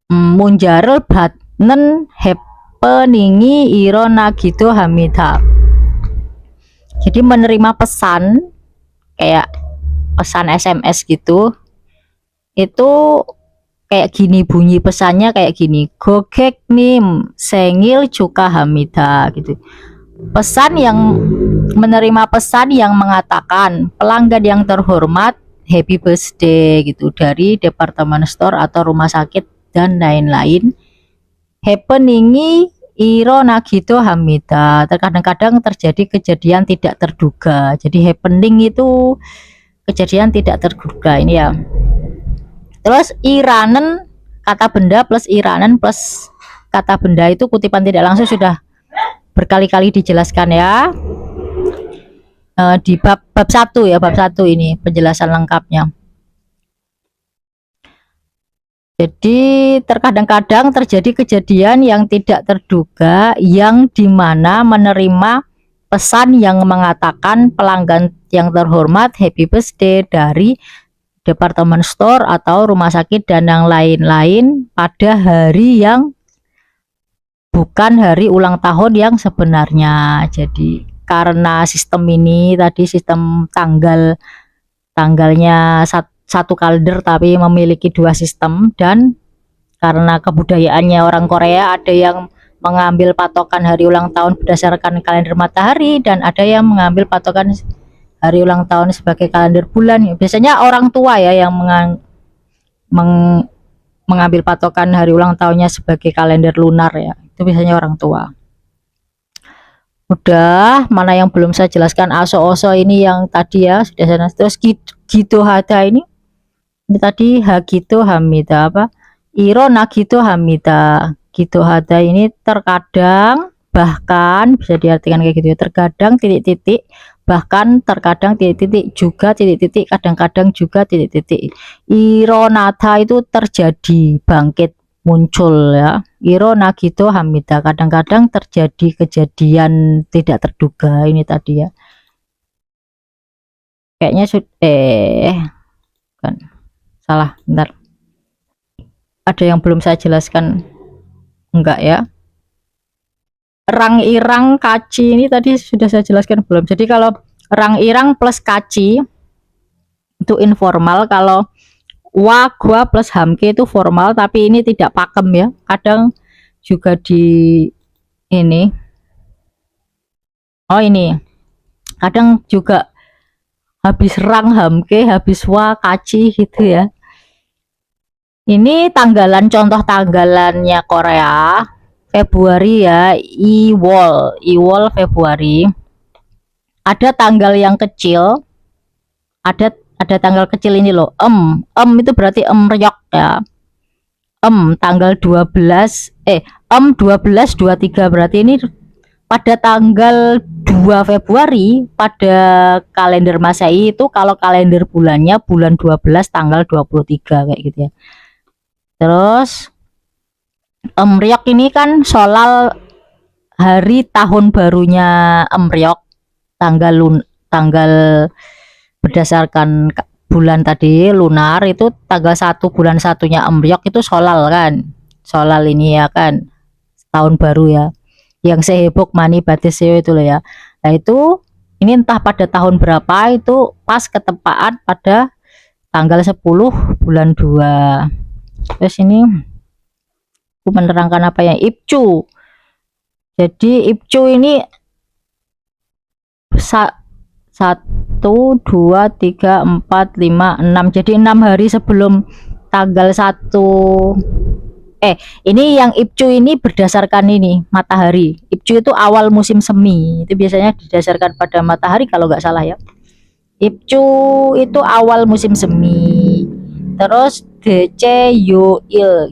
munjarel batnen happeningi irona gitu hamida. Jadi menerima pesan, kayak pesan SMS gitu, itu kayak gini, bunyi pesannya kayak gini, gogek nim sengil cuka hamida gitu. Pesan yang menerima pesan yang mengatakan, pelanggan yang terhormat, happy birthday gitu, dari departemen store atau rumah sakit dan lain-lain. Happeningi iro nagito hamida, terkadang-kadang terjadi kejadian tidak terduga. Jadi happening itu kejadian tidak terduga ini ya. Terus iranen, kata benda plus iranen plus kata benda itu kutipan tidak langsung sudah berkali-kali dijelaskan ya, di bab 1 ya, bab 1 ini penjelasan lengkapnya. Jadi terkadang-kadang terjadi kejadian yang tidak terduga, yang dimana menerima pesan yang mengatakan pelanggan yang terhormat happy birthday dari departemen store atau rumah sakit dan yang lain-lain pada hari yang bukan hari ulang tahun yang sebenarnya. Jadi karena sistem ini tadi, sistem tanggalnya satu kalender tapi memiliki dua sistem, dan karena kebudayaannya orang Korea, ada yang mengambil patokan hari ulang tahun berdasarkan kalender matahari, dan ada yang mengambil patokan hari ulang tahun sebagai kalender bulan. Biasanya orang tua ya yang mengambil patokan hari ulang tahunnya sebagai kalender lunar ya, itu biasanya orang tua. Udah, mana yang belum saya jelaskan, aso oso ini yang tadi ya sudah sana. Terus gitu hada ini tadi hagito hamida, apa iro nagito hamida. Gitu hada ini terkadang, bahkan bisa diartikan kayak gitu ya, terkadang titik-titik, bahkan terkadang titik-titik, juga titik-titik, kadang-kadang juga titik-titik. Ironata itu terjadi, bangkit, muncul ya. Irona gitu hamida, kadang-kadang terjadi kejadian tidak terduga ini tadi ya. Kayaknya kan salah, bentar. Ada yang belum saya jelaskan enggak ya? rang-irang, kaci ini tadi sudah saya jelaskan belum? Jadi kalau rang-irang plus kaci itu informal, kalau wa gua plus hamke itu formal, tapi ini tidak pakem ya. Kadang juga di ini. Oh ini. Kadang juga habis rang hamke, habis wa kaci gitu ya. Ini tanggalan, contoh tanggalannya Korea. Februari ya, Iwol Februari. Ada tanggal yang kecil, ada tanggal kecil ini loh, itu berarti Ryok ya. Tanggal 12 12 23 berarti ini pada tanggal 2 Februari pada kalender Masehi itu, kalau kalender bulannya bulan 12 tanggal 23 kayak gitu ya. Terus Ryok ini kan solal hari tahun barunya Ryok, tanggal berdasarkan bulan tadi lunar itu tanggal 1 bulan satunya Ryok itu solal kan. Solal ini ya kan, tahun baru ya. Yang sehebok mani bateseo itu loh ya. Nah itu ini entah pada tahun berapa, itu pas ketepaan pada tanggal 10 bulan 2. Terus ini aku menerangkan apa ya, Ipcu. Jadi Ipcu ini 1, 2, 3, 4, 5, 6. Jadi 6 hari sebelum tanggal 1. Ini yang Ipcu ini berdasarkan ini matahari. Ipcu itu awal musim semi. Itu biasanya didasarkan pada matahari kalau nggak salah ya. Ipcu itu awal musim semi. Terus DC Yuil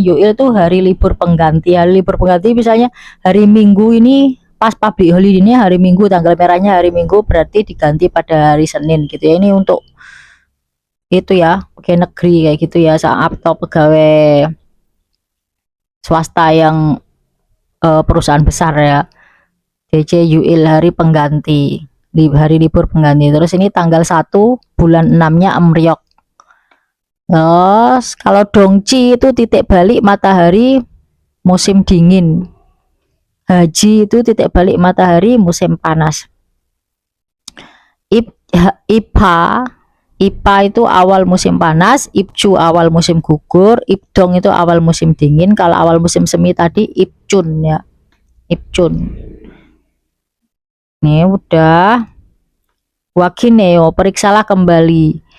itu hari libur pengganti. Hari libur pengganti misalnya hari Minggu ini pas public holiday ini, hari Minggu tanggal merahnya hari Minggu berarti diganti pada hari Senin gitu ya. Ini untuk itu ya, pegawai negeri kayak gitu ya, atau pegawai swasta yang perusahaan besar ya. DC Yuil hari pengganti, hari libur pengganti. Terus ini tanggal 1 bulan 6-nya Ryok. Terus kalau Dongci itu titik balik matahari musim dingin. Haji itu titik balik matahari musim panas. Ipa itu awal musim panas, Ipcu awal musim gugur, Ipdong itu awal musim dingin. Kalau awal musim semi tadi Ipcun ya. Ipcun. Ini udah. Wakineo, periksalah kembali.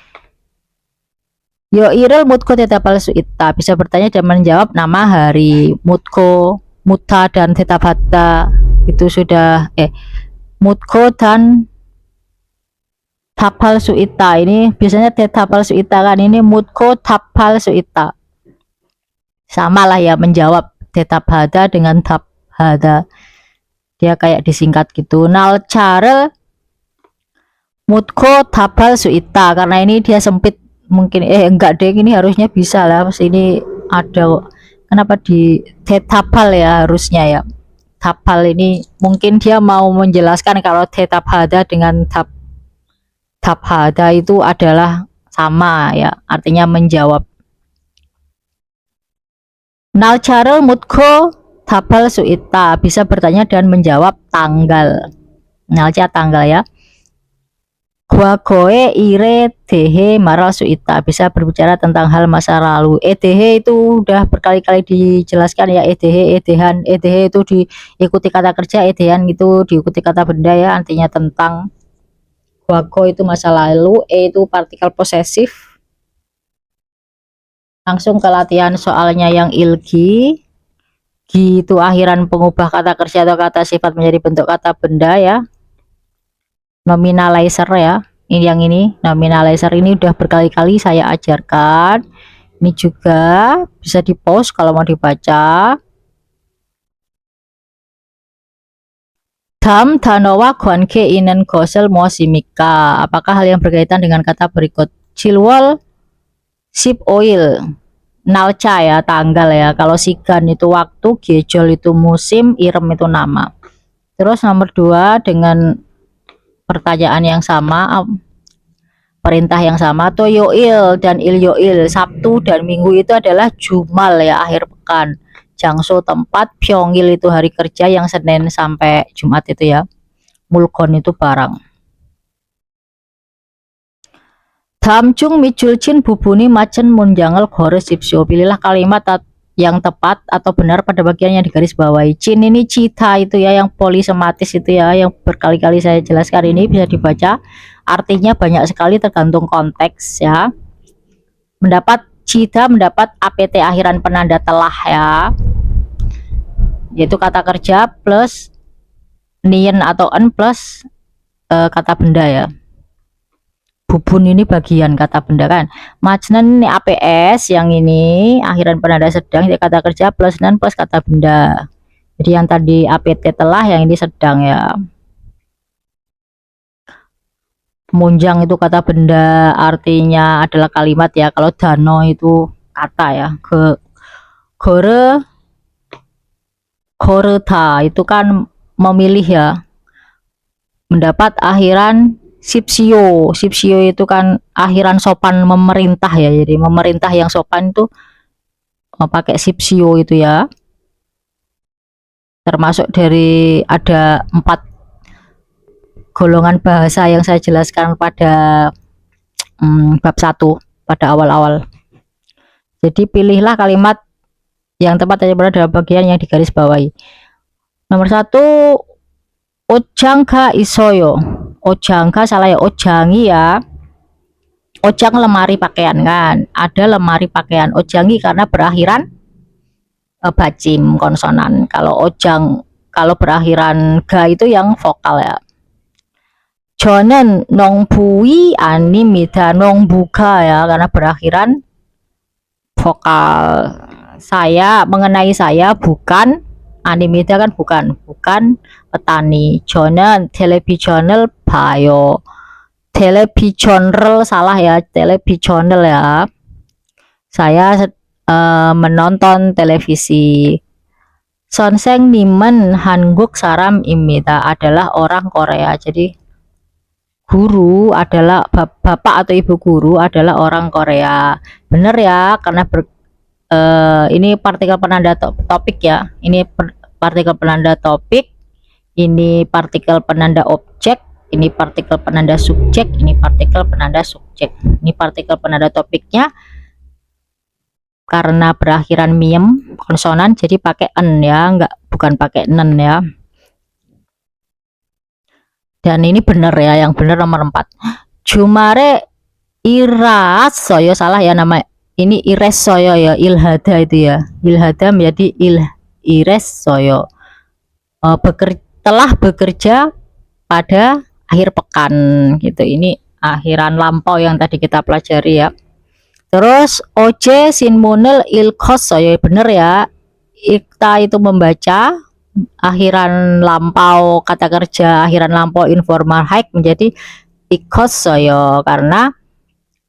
Yo irel mutko theta palsu ita, bisa bertanya dan menjawab nama hari. Mutko, muta dan theta bata itu sudah mutko dan tapal suita, ini biasanya theta palsu ita kan, ini mutko tapal suita. Sama lah ya menjawab theta bata dengan tap hada. Dia kayak disingkat gitu. Nal cara mutko tapal suita, karena ini dia sempit. Mungkin enggak deh, ini harusnya bisa lah. Ini ada kenapa di tetapal ya, harusnya ya. Tapal ini mungkin dia mau menjelaskan kalau tetapada dengan taphada itu adalah sama ya, artinya menjawab. Nalcarel mutko tapal suita, bisa bertanya dan menjawab tanggal. Nalca tanggal ya. Gua goe ire dehe maral suita, bisa berbicara tentang hal masa lalu. Dehe itu udah berkali-kali dijelaskan ya, edehan itu diikuti kata kerja, edehan itu diikuti kata benda ya, artinya tentang. Gua go itu masa lalu, itu partikel posesif. Langsung ke latihan soalnya yang ilgi. Gi itu akhiran pengubah kata kerja atau kata sifat menjadi bentuk kata benda ya. Nominalizer ya, ini yang ini nominalizer ini udah berkali-kali saya ajarkan. Ini juga bisa di pause kalau mau dibaca. Dam danowa guanke inen gosel mosimika, apakah hal yang berkaitan dengan kata berikut? Chilwol sip oil, nalca ya tanggal ya, kalau sigan itu waktu, gejol itu musim, irem itu nama. Terus nomor 2 dengan pertanyaan yang sama, perintah yang sama, toyoil dan ilyoil, Sabtu dan Minggu itu adalah jumal ya, akhir pekan. Jangso tempat, Pyongil itu hari kerja yang Senin sampai Jumat itu ya. Mulgon itu barang. Damjung mijulcin bubuni macen munjangel gores sipsio. Pilihlah kalimat yang tepat atau benar pada bagian yang digaris bawahi. Cin ini cita itu ya, yang polisematis itu ya, yang berkali-kali saya jelaskan. Ini bisa dibaca, artinya banyak sekali tergantung konteks ya. Mendapat cita, mendapat apt akhiran penanda telah ya, yaitu kata kerja plus nien atau en plus kata benda ya. Bubun ini bagian kata benda kan. Majnen ini APS, yang ini akhiran penanda sedang, kata kerja plus nen plus kata benda. Jadi yang tadi APT telah, yang ini sedang ya. Munjang itu kata benda, artinya adalah kalimat ya. Kalau dano itu kata ya. Goreta itu kan memilih ya. Mendapat akhiran sipsio. Sipsio itu kan akhiran sopan memerintah ya. Jadi memerintah yang sopan itu pakai sipsio itu ya. Termasuk dari ada 4 golongan bahasa yang saya jelaskan pada bab 1 pada awal-awal. Jadi pilihlah kalimat yang tepat saja berada dalam bagian yang digaris bawahi. Nomor 1, ojangga isoyo. Ojangga salah ya, ojangi ya. Ojang lemari pakaian kan, ada lemari pakaian. Ojangi karena berakhiran bacim konsonan. Kalau ojang, kalau berakhiran ga itu yang vokal ya. Jonen nongbui animida, nongbuga ya, karena berakhiran vokal. Saya, mengenai saya, bukan animida kan, bukan petani. Jonen televisional bayo. Televisional salah ya, televisional ya. Saya menonton televisi. Sonseng nimen Hanguk saram imita, adalah orang Korea. Jadi guru adalah bapak atau ibu guru adalah orang Korea. Bener ya, karena ini partikel penanda topik ya. Ini partikel penanda topik, ini partikel penanda objek, ini partikel penanda subjek, ini partikel penanda subjek. Ini partikel penanda topiknya karena berakhiran miem konsonan, jadi pakai en ya, bukan pakai nen ya. Dan ini benar ya, yang benar nomor 4. Jumare iras soyo, salah ya nama ini ires soyo ya, ilhada itu ya. Ilhada menjadi ires soyo. Telah bekerja pada akhir pekan gitu. Ini akhiran lampau yang tadi kita pelajari ya. Terus oje sinmunel ilkos soyo, bener ya. Ikta itu membaca, akhiran lampau kata kerja, akhiran lampau informal haik menjadi ikos soyo, karena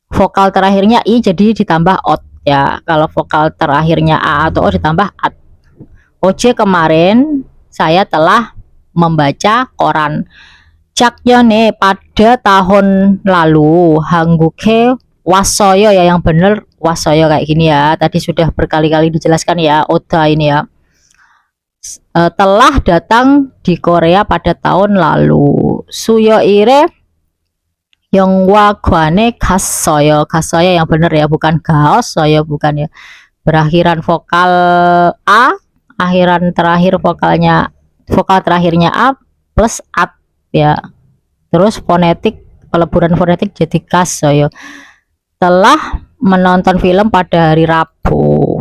vokal terakhirnya i jadi ditambah ot ya. Kalau vokal terakhirnya a atau o ditambah at. Oje kemarin saya telah membaca koran. Cakyone pada tahun lalu. Hangguke wasoyo ya, yang bener wasoyo kayak gini ya. Tadi sudah berkali-kali dijelaskan ya, oda ini ya. Telah datang di Korea pada tahun lalu. Suyo ire Yongwagwane gasoyo. Gasoyo yang bener ya, bukan gaos soyo, bukan ya. Berakhiran vokal a, akhiran terakhir vokal terakhirnya a plus at ya. Terus fonetik, peleburan fonetik jadi gasoyo. Telah menonton film pada hari Rabu.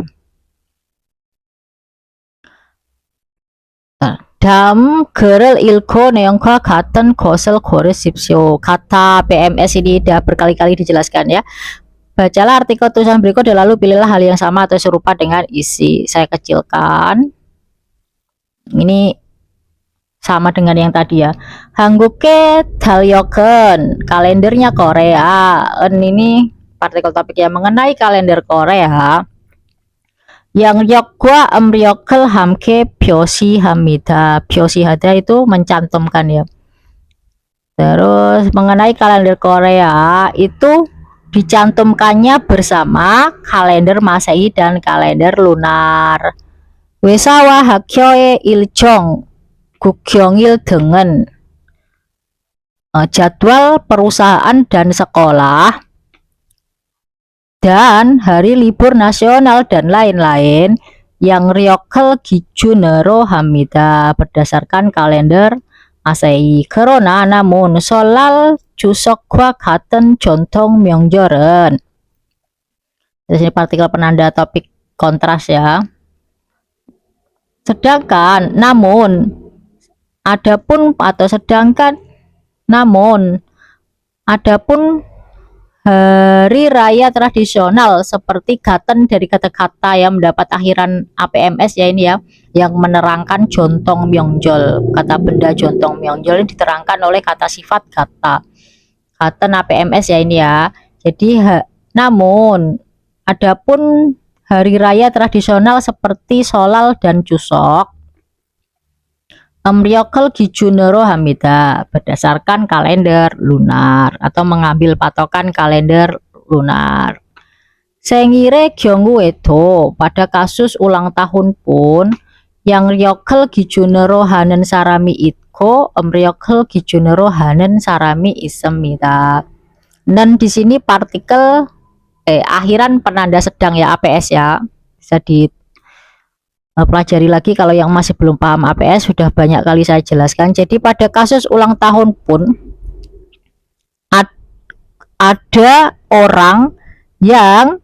Dam gerel ilko neongka katen kosel gores sipsio. Kata PMS ini sudah berkali-kali dijelaskan ya. Bacalah artikel tulisan berikut dan lalu pilihlah hal yang sama atau serupa dengan isi. Saya kecilkan. Ini sama dengan yang tadi ya. Hangguke dalyoken, kalendernya Korea. Ini partikel topik yang mengenai kalender Korea. Yang yokwa emryokel hamke pyosi hamida. Pyosi hada itu mencantumkan ya. Terus mengenai kalender Korea itu dicantumkannya bersama kalender Masehi dan kalender lunar. 회사와 학교의 일정, 국경일 등은 jadwal perusahaan dan sekolah dan hari libur nasional dan lain-lain yang ryokel 기준으로 합니다. berdasarkan kalender Masehi. 그러나 namun 설날, 추석과 같은 전통 명절은, di sini partikel penanda topik kontras ya. Sedangkan, namun, adapun atau sedangkan, namun, adapun hari raya tradisional seperti gaten dari kata-kata yang mendapat akhiran APMS ya ini ya, yang menerangkan jontong myongjol. Kata benda jontong myongjol ini diterangkan oleh kata sifat kata. Gaten APMS ya ini ya. Jadi namun adapun hari raya tradisional seperti Sholal dan Chuseok ryokel 기준으로 합니다. berdasarkan kalender lunar atau mengambil patokan kalender lunar. 생일의 경우에도 pada kasus ulang tahun pun yang ryokel 기준으로 하는 사람이 있고 ryokel 기준으로 하는 사람이 있습니다. Dan di sini partikel akhiran penanda sedang ya, APS ya, bisa dipelajari lagi kalau yang masih belum paham APS, sudah banyak kali saya jelaskan. Jadi pada kasus ulang tahun pun ada orang yang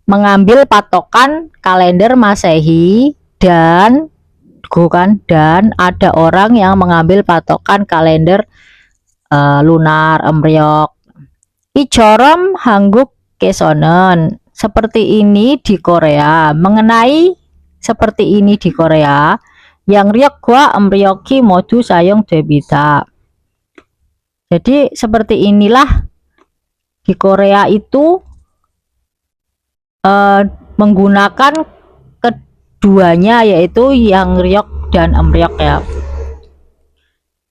mengambil patokan kalender Masehi dan ada orang yang mengambil patokan kalender lunar Ryok. Ichorom Hangguk Kesonen, seperti ini di Korea, mengenai seperti ini di Korea, yang Ryokwa Ryoki modu sayong debita. Jadi seperti inilah di Korea itu menggunakan keduanya, yaitu yang Ryok dan Ryok ya.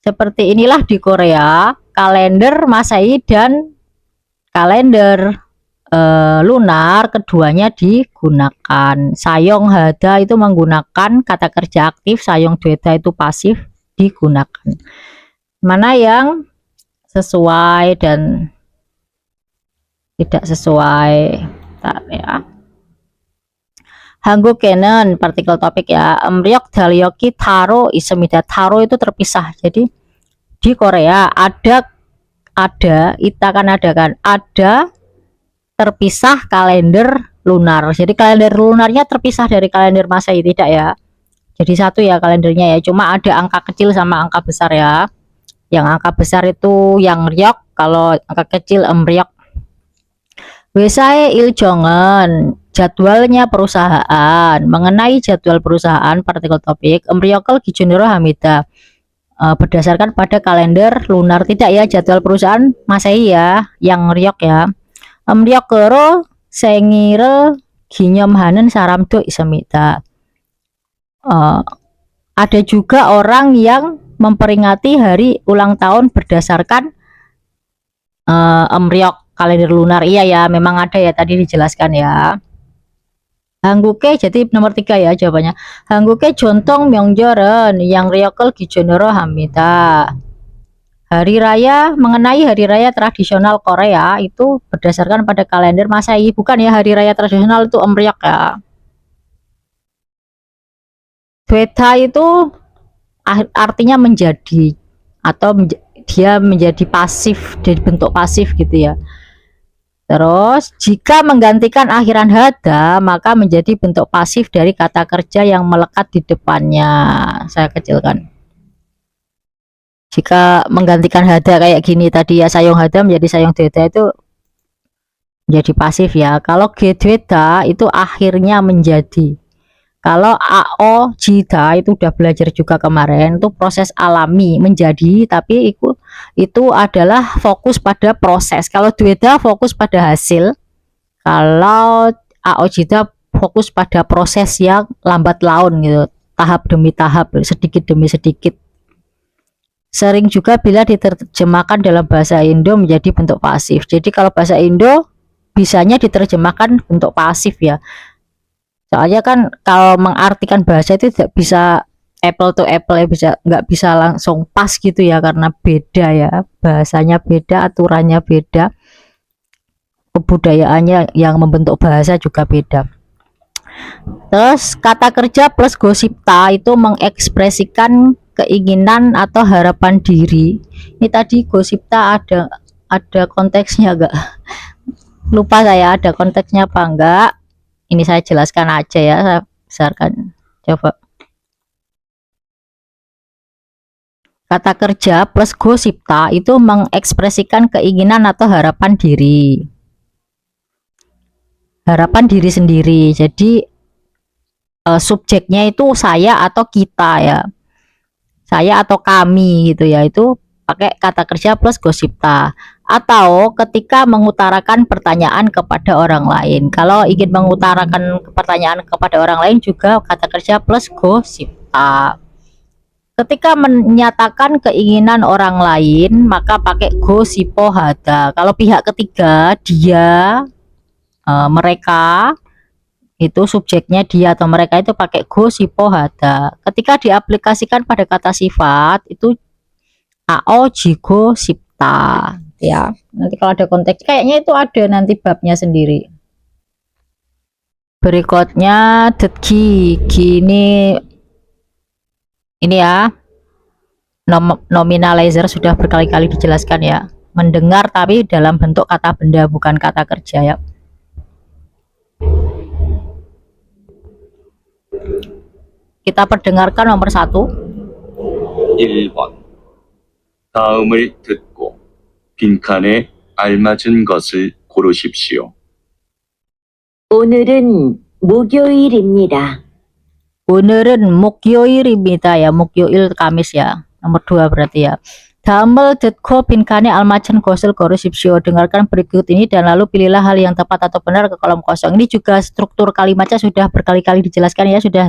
Seperti inilah di Korea kalender Masehi dan kalender lunar keduanya digunakan. Sayong hada itu menggunakan kata kerja aktif, sayong dweda itu pasif digunakan. Mana yang sesuai dan tidak sesuai ya. Hanggukenen partikel topik ya. Ryok dalyoki taro isemida. Taro itu terpisah. Jadi di Korea ada kita kan ada terpisah kalender lunar. Jadi kalender lunarnya terpisah dari kalender Masehi, tidak ya. Jadi satu ya kalendernya ya. Cuma ada angka kecil sama angka besar ya. Yang angka besar itu yang Ryok, kalau angka kecil Ryok. Wesae iljongen, jadwalnya perusahaan. Mengenai jadwal perusahaan partikel topik Ryokel Gijunero Hamida. Berdasarkan pada kalender lunar, tidak ya jadwal perusahaan Masehi ya, yang Ryok ya. Ryokero sengire ginyomhanen saramdo isemita. Ada juga orang yang memperingati hari ulang tahun berdasarkan Ryok kalender lunar. Iya ya, memang ada ya, tadi dijelaskan ya. Hangguke, jadi nomor 3 ya jawabannya. Hangguke jontong myongjoren yang Ryokel Gijunero Hamida. Hari raya, mengenai hari raya tradisional Korea itu berdasarkan pada kalender Masehi, bukan ya hari raya tradisional itu Ryok ya. Dweda itu artinya menjadi, atau dia menjadi pasif, dari bentuk pasif gitu ya. Terus jika menggantikan akhiran hada, maka menjadi bentuk pasif dari kata kerja yang melekat di depannya. Saya kecilkan. Jika menggantikan hada kayak gini tadi ya, sayong hada menjadi sayong dweda, itu menjadi pasif ya. Kalau gedweda itu akhirnya menjadi. Kalau ao jida itu udah belajar juga kemarin, itu proses alami menjadi, tapi itu adalah fokus pada proses. Kalau dweda fokus pada hasil, kalau ao jida fokus pada proses yang lambat laun gitu, tahap demi tahap, sedikit demi sedikit. Sering juga bila diterjemahkan dalam bahasa Indo menjadi bentuk pasif. Jadi kalau bahasa Indo bisanya diterjemahkan bentuk pasif ya. Soalnya kan kalau mengartikan bahasa itu tidak bisa apple to apple ya, nggak bisa langsung pas gitu ya, karena beda ya, bahasanya beda, aturannya beda, kebudayaannya yang membentuk bahasa juga beda. Terus kata kerja plus gosipta itu mengekspresikan keinginan atau harapan diri. Ini tadi gosipta ada konteksnya enggak? Lupa saya ada konteksnya apa enggak. Ini saya jelaskan aja ya, saya besarkan. Coba. Kata kerja plus gosipta itu mengekspresikan keinginan atau harapan diri. Harapan diri sendiri. Jadi subjeknya itu saya atau kita ya. Saya atau kami gitu ya. Itu pakai kata kerja plus gosipta. Atau ketika mengutarakan pertanyaan kepada orang lain. Kalau ingin mengutarakan pertanyaan kepada orang lain juga kata kerja plus gosipta. Ketika menyatakan keinginan orang lain maka pakai gosipohada. Kalau pihak ketiga dia, mereka, itu subjeknya dia atau mereka itu pakai gosipohada. Ketika diaplikasikan pada kata sifat itu ao jigo sipta ya. Nanti kalau ada konteks kayaknya itu ada nanti babnya sendiri. Berikutnya detki gini, ini ya, nominalizer sudah berkali-kali dijelaskan ya, mendengar tapi dalam bentuk kata benda bukan kata kerja ya. Kita perdengarkan nomor 1. 1번. 다음을 듣고 빈칸에 알맞은 것을 고르십시오. 오늘은 목요일입니다. 오늘은 목요일입니다 ya, 목요일 Kamis ya. Nomor 2 berarti ya. Damel detko 빈칸에 알맞은 것을 고르십시오. Dengarkan berikut ini dan lalu pilihlah hal yang tepat atau benar ke kolom kosong. Ini juga struktur kalimatnya sudah berkali-kali dijelaskan ya, sudah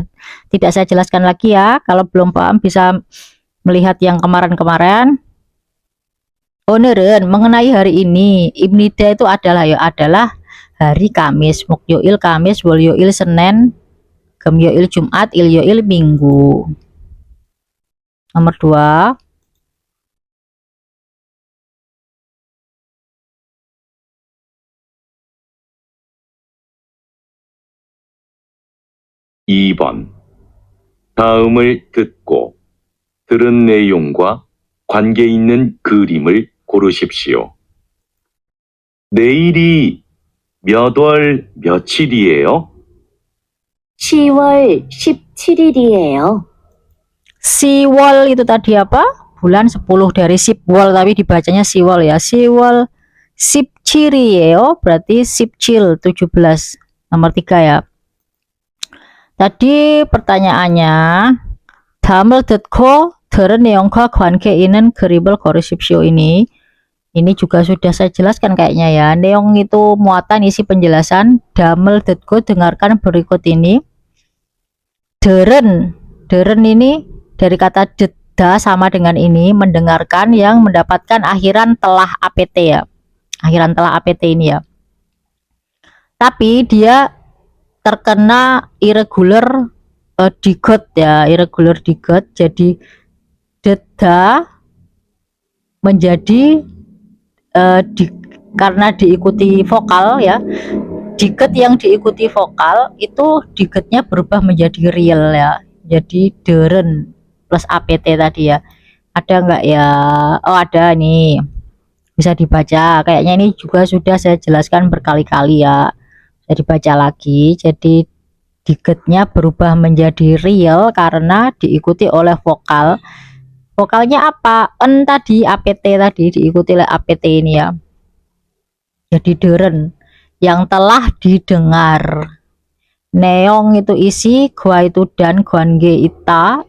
tidak saya jelaskan lagi ya. Kalau belum paham bisa melihat yang kemarin-kemarin. 오늘은 mengenai hari ini, ibnida itu adalah ya, adalah hari Kamis. Mukyoil Kamis, Wolyoil Senin, Gemyoil Jumat, Ilyoil Minggu. Nomor 2. 2번. 다음을 듣고 들은 내용과 관계 있는 그림을 고르십시오. 내일이 몇 월 며칠이에요? 10월 17일이에요. Siwal itu tadi apa? Bulan 10 dari Sipwal, tapi dibacanya Siwal ya. Siwal Sipcirieo berarti Sipcil 17. Nomor 3 ya. Tadi pertanyaannya damel detko 들은 내용과 관계 있는 그림을 고르십시오. Ini juga sudah saya jelaskan kayaknya ya. Neong itu muatan isi penjelasan. Damel detko dengarkan berikut ini. Deren ini dari kata deda sama dengan ini, mendengarkan yang mendapatkan akhiran telah apt ya. Akhiran telah apt ini ya. Tapi dia terkena irregular digot ya, irregular digot. Jadi deda menjadi karena diikuti vokal ya, diget yang diikuti vokal itu digetnya berubah menjadi real ya, jadi deren plus apt tadi ya. Ada enggak ya? Oh ada nih, bisa dibaca. Kayaknya ini juga sudah saya jelaskan berkali-kali ya, bisa dibaca lagi. Jadi digetnya berubah menjadi real karena diikuti oleh vokal. Vokalnya apa? En tadi, apt tadi diikuti oleh apt ini ya. Jadi deren yang telah didengar. Neong itu isi, gua itu dan, guange ita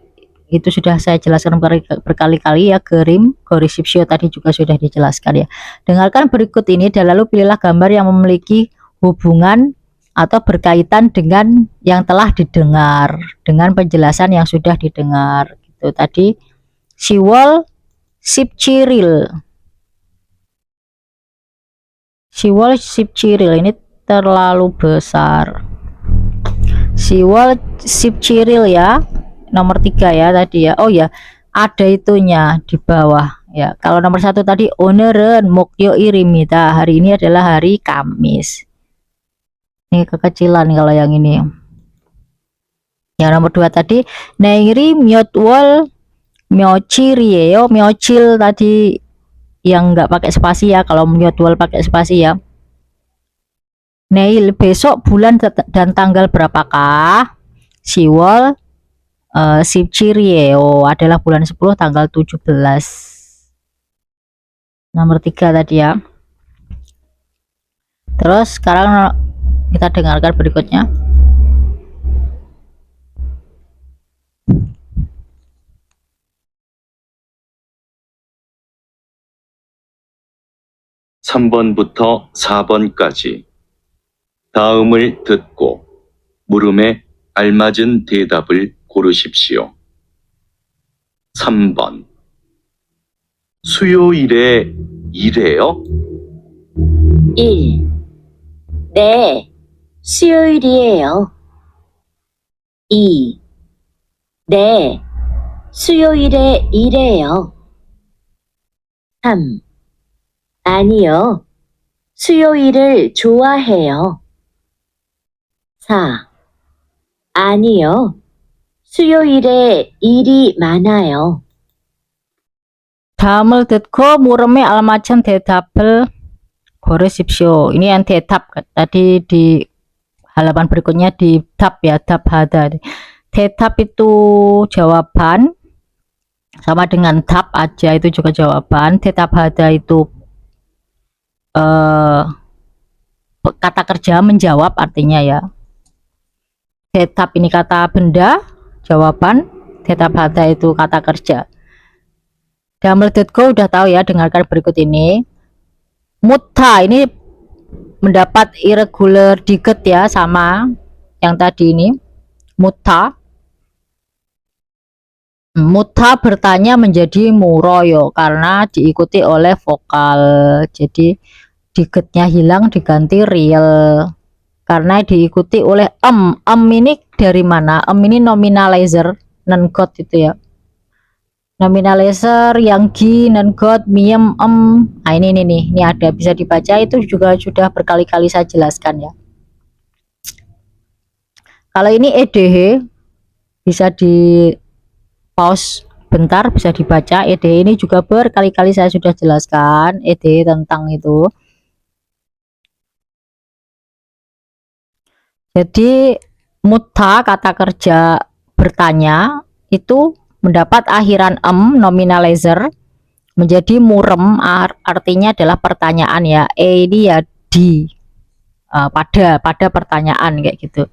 itu sudah saya jelaskan berkali-kali ya. Gerim, gorisipsio tadi juga sudah dijelaskan ya. Dengarkan berikut ini dan lalu pilihlah gambar yang memiliki hubungan atau berkaitan dengan yang telah didengar dengan penjelasan yang sudah didengar. Gitu tadi. Siwal Sipciril. Siwal Sipciril ini terlalu besar. 10월 17일 ya. Nomor 3 ya tadi ya. Oh ya, ada itunya di bawah ya. Kalau nomor 1 tadi 오늘은 목요일입니다. Hari ini adalah hari Kamis. Ini kekecilan kalau yang ini. Yang nomor 2 tadi 내일이 몇 월 며칠이에요. 며칠 tadi yang enggak pakai spasi ya. Kalau 몇 월 pakai spasi ya. Neil besok bulan dan tanggal berapakah? 10월 17일이에요 adalah bulan 10 tanggal 17. Nomor 3 tadi ya. Terus sekarang kita dengarkan berikutnya. (3번부터) (4번까지) 다음을 듣고 물음에 알맞은 대답을 고르십시오. 3번 수요일에 일해요? 1. 네, 수요일이에요. 2. 네, 수요일에 일해요. 3. 아니요, 수요일을 좋아해요. 4. 아니요, 수요일에 일이 많아요. 다음을 듣고 물음에 알맞은 대답을 고르십시오. Ini yang 대답 tadi di halaman berikutnya di tab ya, tab hada. Tetap itu jawaban, sama dengan tab aja itu juga jawaban. Tetap hada itu kata kerja menjawab artinya ya. Tetap ini kata benda, jawaban. Tetap hada itu kata kerja. Dan menurutku udah tahu ya, dengarkan berikut ini. Muta ini mendapat irregular diget ya, sama yang tadi ini. Muta bertanya menjadi muroyo karena diikuti oleh vokal. Jadi digetnya hilang diganti real karena diikuti oleh ini dari mana? Ini nominalizer non god itu ya. Nominalizer yang gi non god miem nah ini nih, ini ada bisa dibaca, itu juga sudah berkali-kali saya jelaskan ya. Kalau ini edh bisa di pause bentar, bisa dibaca. Edh ini juga berkali-kali saya sudah jelaskan edh tentang itu. Jadi muta kata kerja bertanya itu mendapat akhiran nominalizer menjadi murem, artinya adalah pertanyaan ya. Ini ya di pada pertanyaan kayak gitu.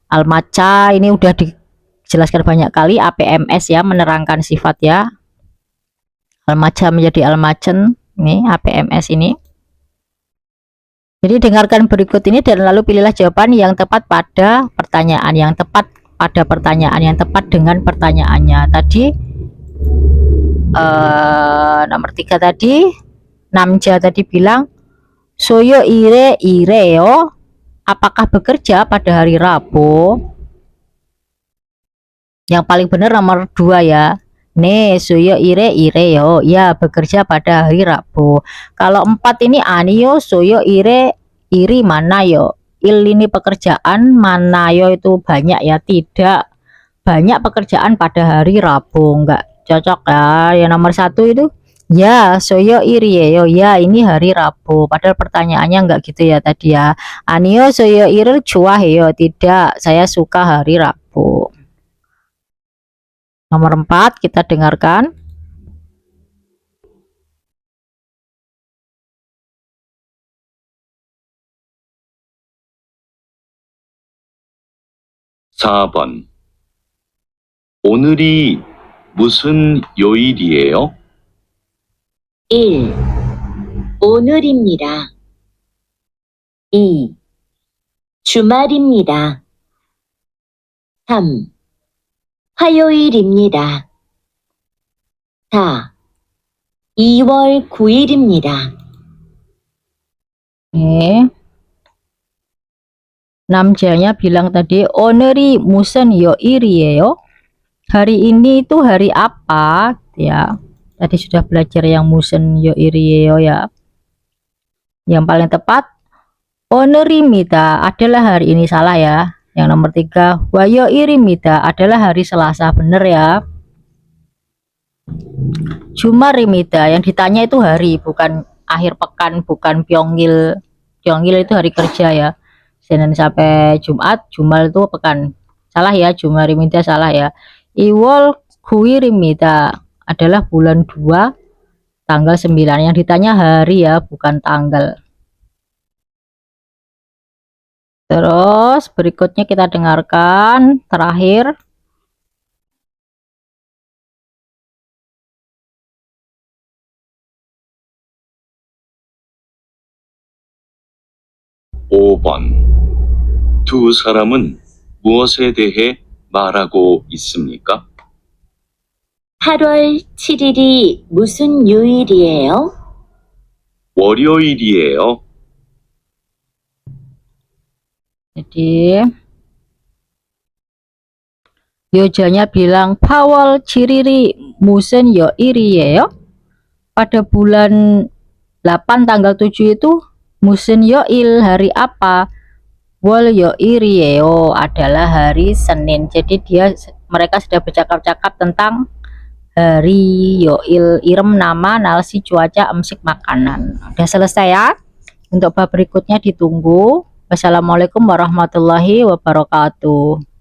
Almaca ini udah dijelaskan banyak kali, APMS ya, menerangkan sifat ya. Almaca menjadi almacen, ini APMS ini. Jadi dengarkan berikut ini dan lalu pilihlah jawaban yang tepat pada pertanyaan, yang tepat pada pertanyaan, yang tepat dengan pertanyaannya. Tadi nomor 3 tadi, Namja tadi bilang soyo ireo, apakah bekerja pada hari Rabu? Yang paling benar nomor 2 ya. Ne soyo ireo, ya bekerja pada hari Rabu. Kalau 4 ini anio soyo iri mana yo. Il ini pekerjaan, mana yo itu banyak ya, tidak banyak pekerjaan pada hari Rabu, enggak cocok ya. Yang nomor 1 itu ya soyo yo, ya ini hari Rabu, padahal pertanyaannya enggak gitu ya tadi ya. Anio soyo iri cuaheyo, tidak, saya suka hari Rabu. Nomor 4 kita dengarkan. (4번) 오늘이 무슨 요일이에요? 1. 오늘입니다. 2. 주말입니다. 3. 화요일입니다. 4. 2월 9일입니다. Oke. Namjanya bilang tadi oneri musen yo irieyo. Hari ini itu hari apa ya? Tadi sudah belajar yang musen yo irieyo ya. Yang paling tepat onerimita adalah hari ini, salah ya. Yang nomor 3 wayo irimita adalah hari Selasa, bener ya. Jumarimita yang ditanya itu hari, bukan akhir pekan, bukan pyonggil. Pyonggil itu hari kerja ya. Senin sampai Jumat, Jumal itu pekan. Salah ya, Jumarimita salah ya. Iwol kuirimita adalah bulan 2 tanggal 9. Yang ditanya hari ya, bukan tanggal. Terus berikutnya kita dengarkan terakhir. (5번) 두 사람은 무엇에 대해 말하고 있습니까? 8월 7일이 무슨 요일이에요? 월요일이에요. Jadi Yojanya bilang Pawal Ciriri Musen Yo Iriyeyo. Pada bulan 8 tanggal 7 itu Musen Yoil hari apa? Wol Yo Iriyeyo adalah hari Senin. Jadi mereka sudah bercakap-cakap tentang hari Yoil, irem nama, nalsi cuaca, emsik makanan. Udah selesai ya. Untuk bab berikutnya ditunggu. Wassalamualaikum warahmatullahi wabarakatuh.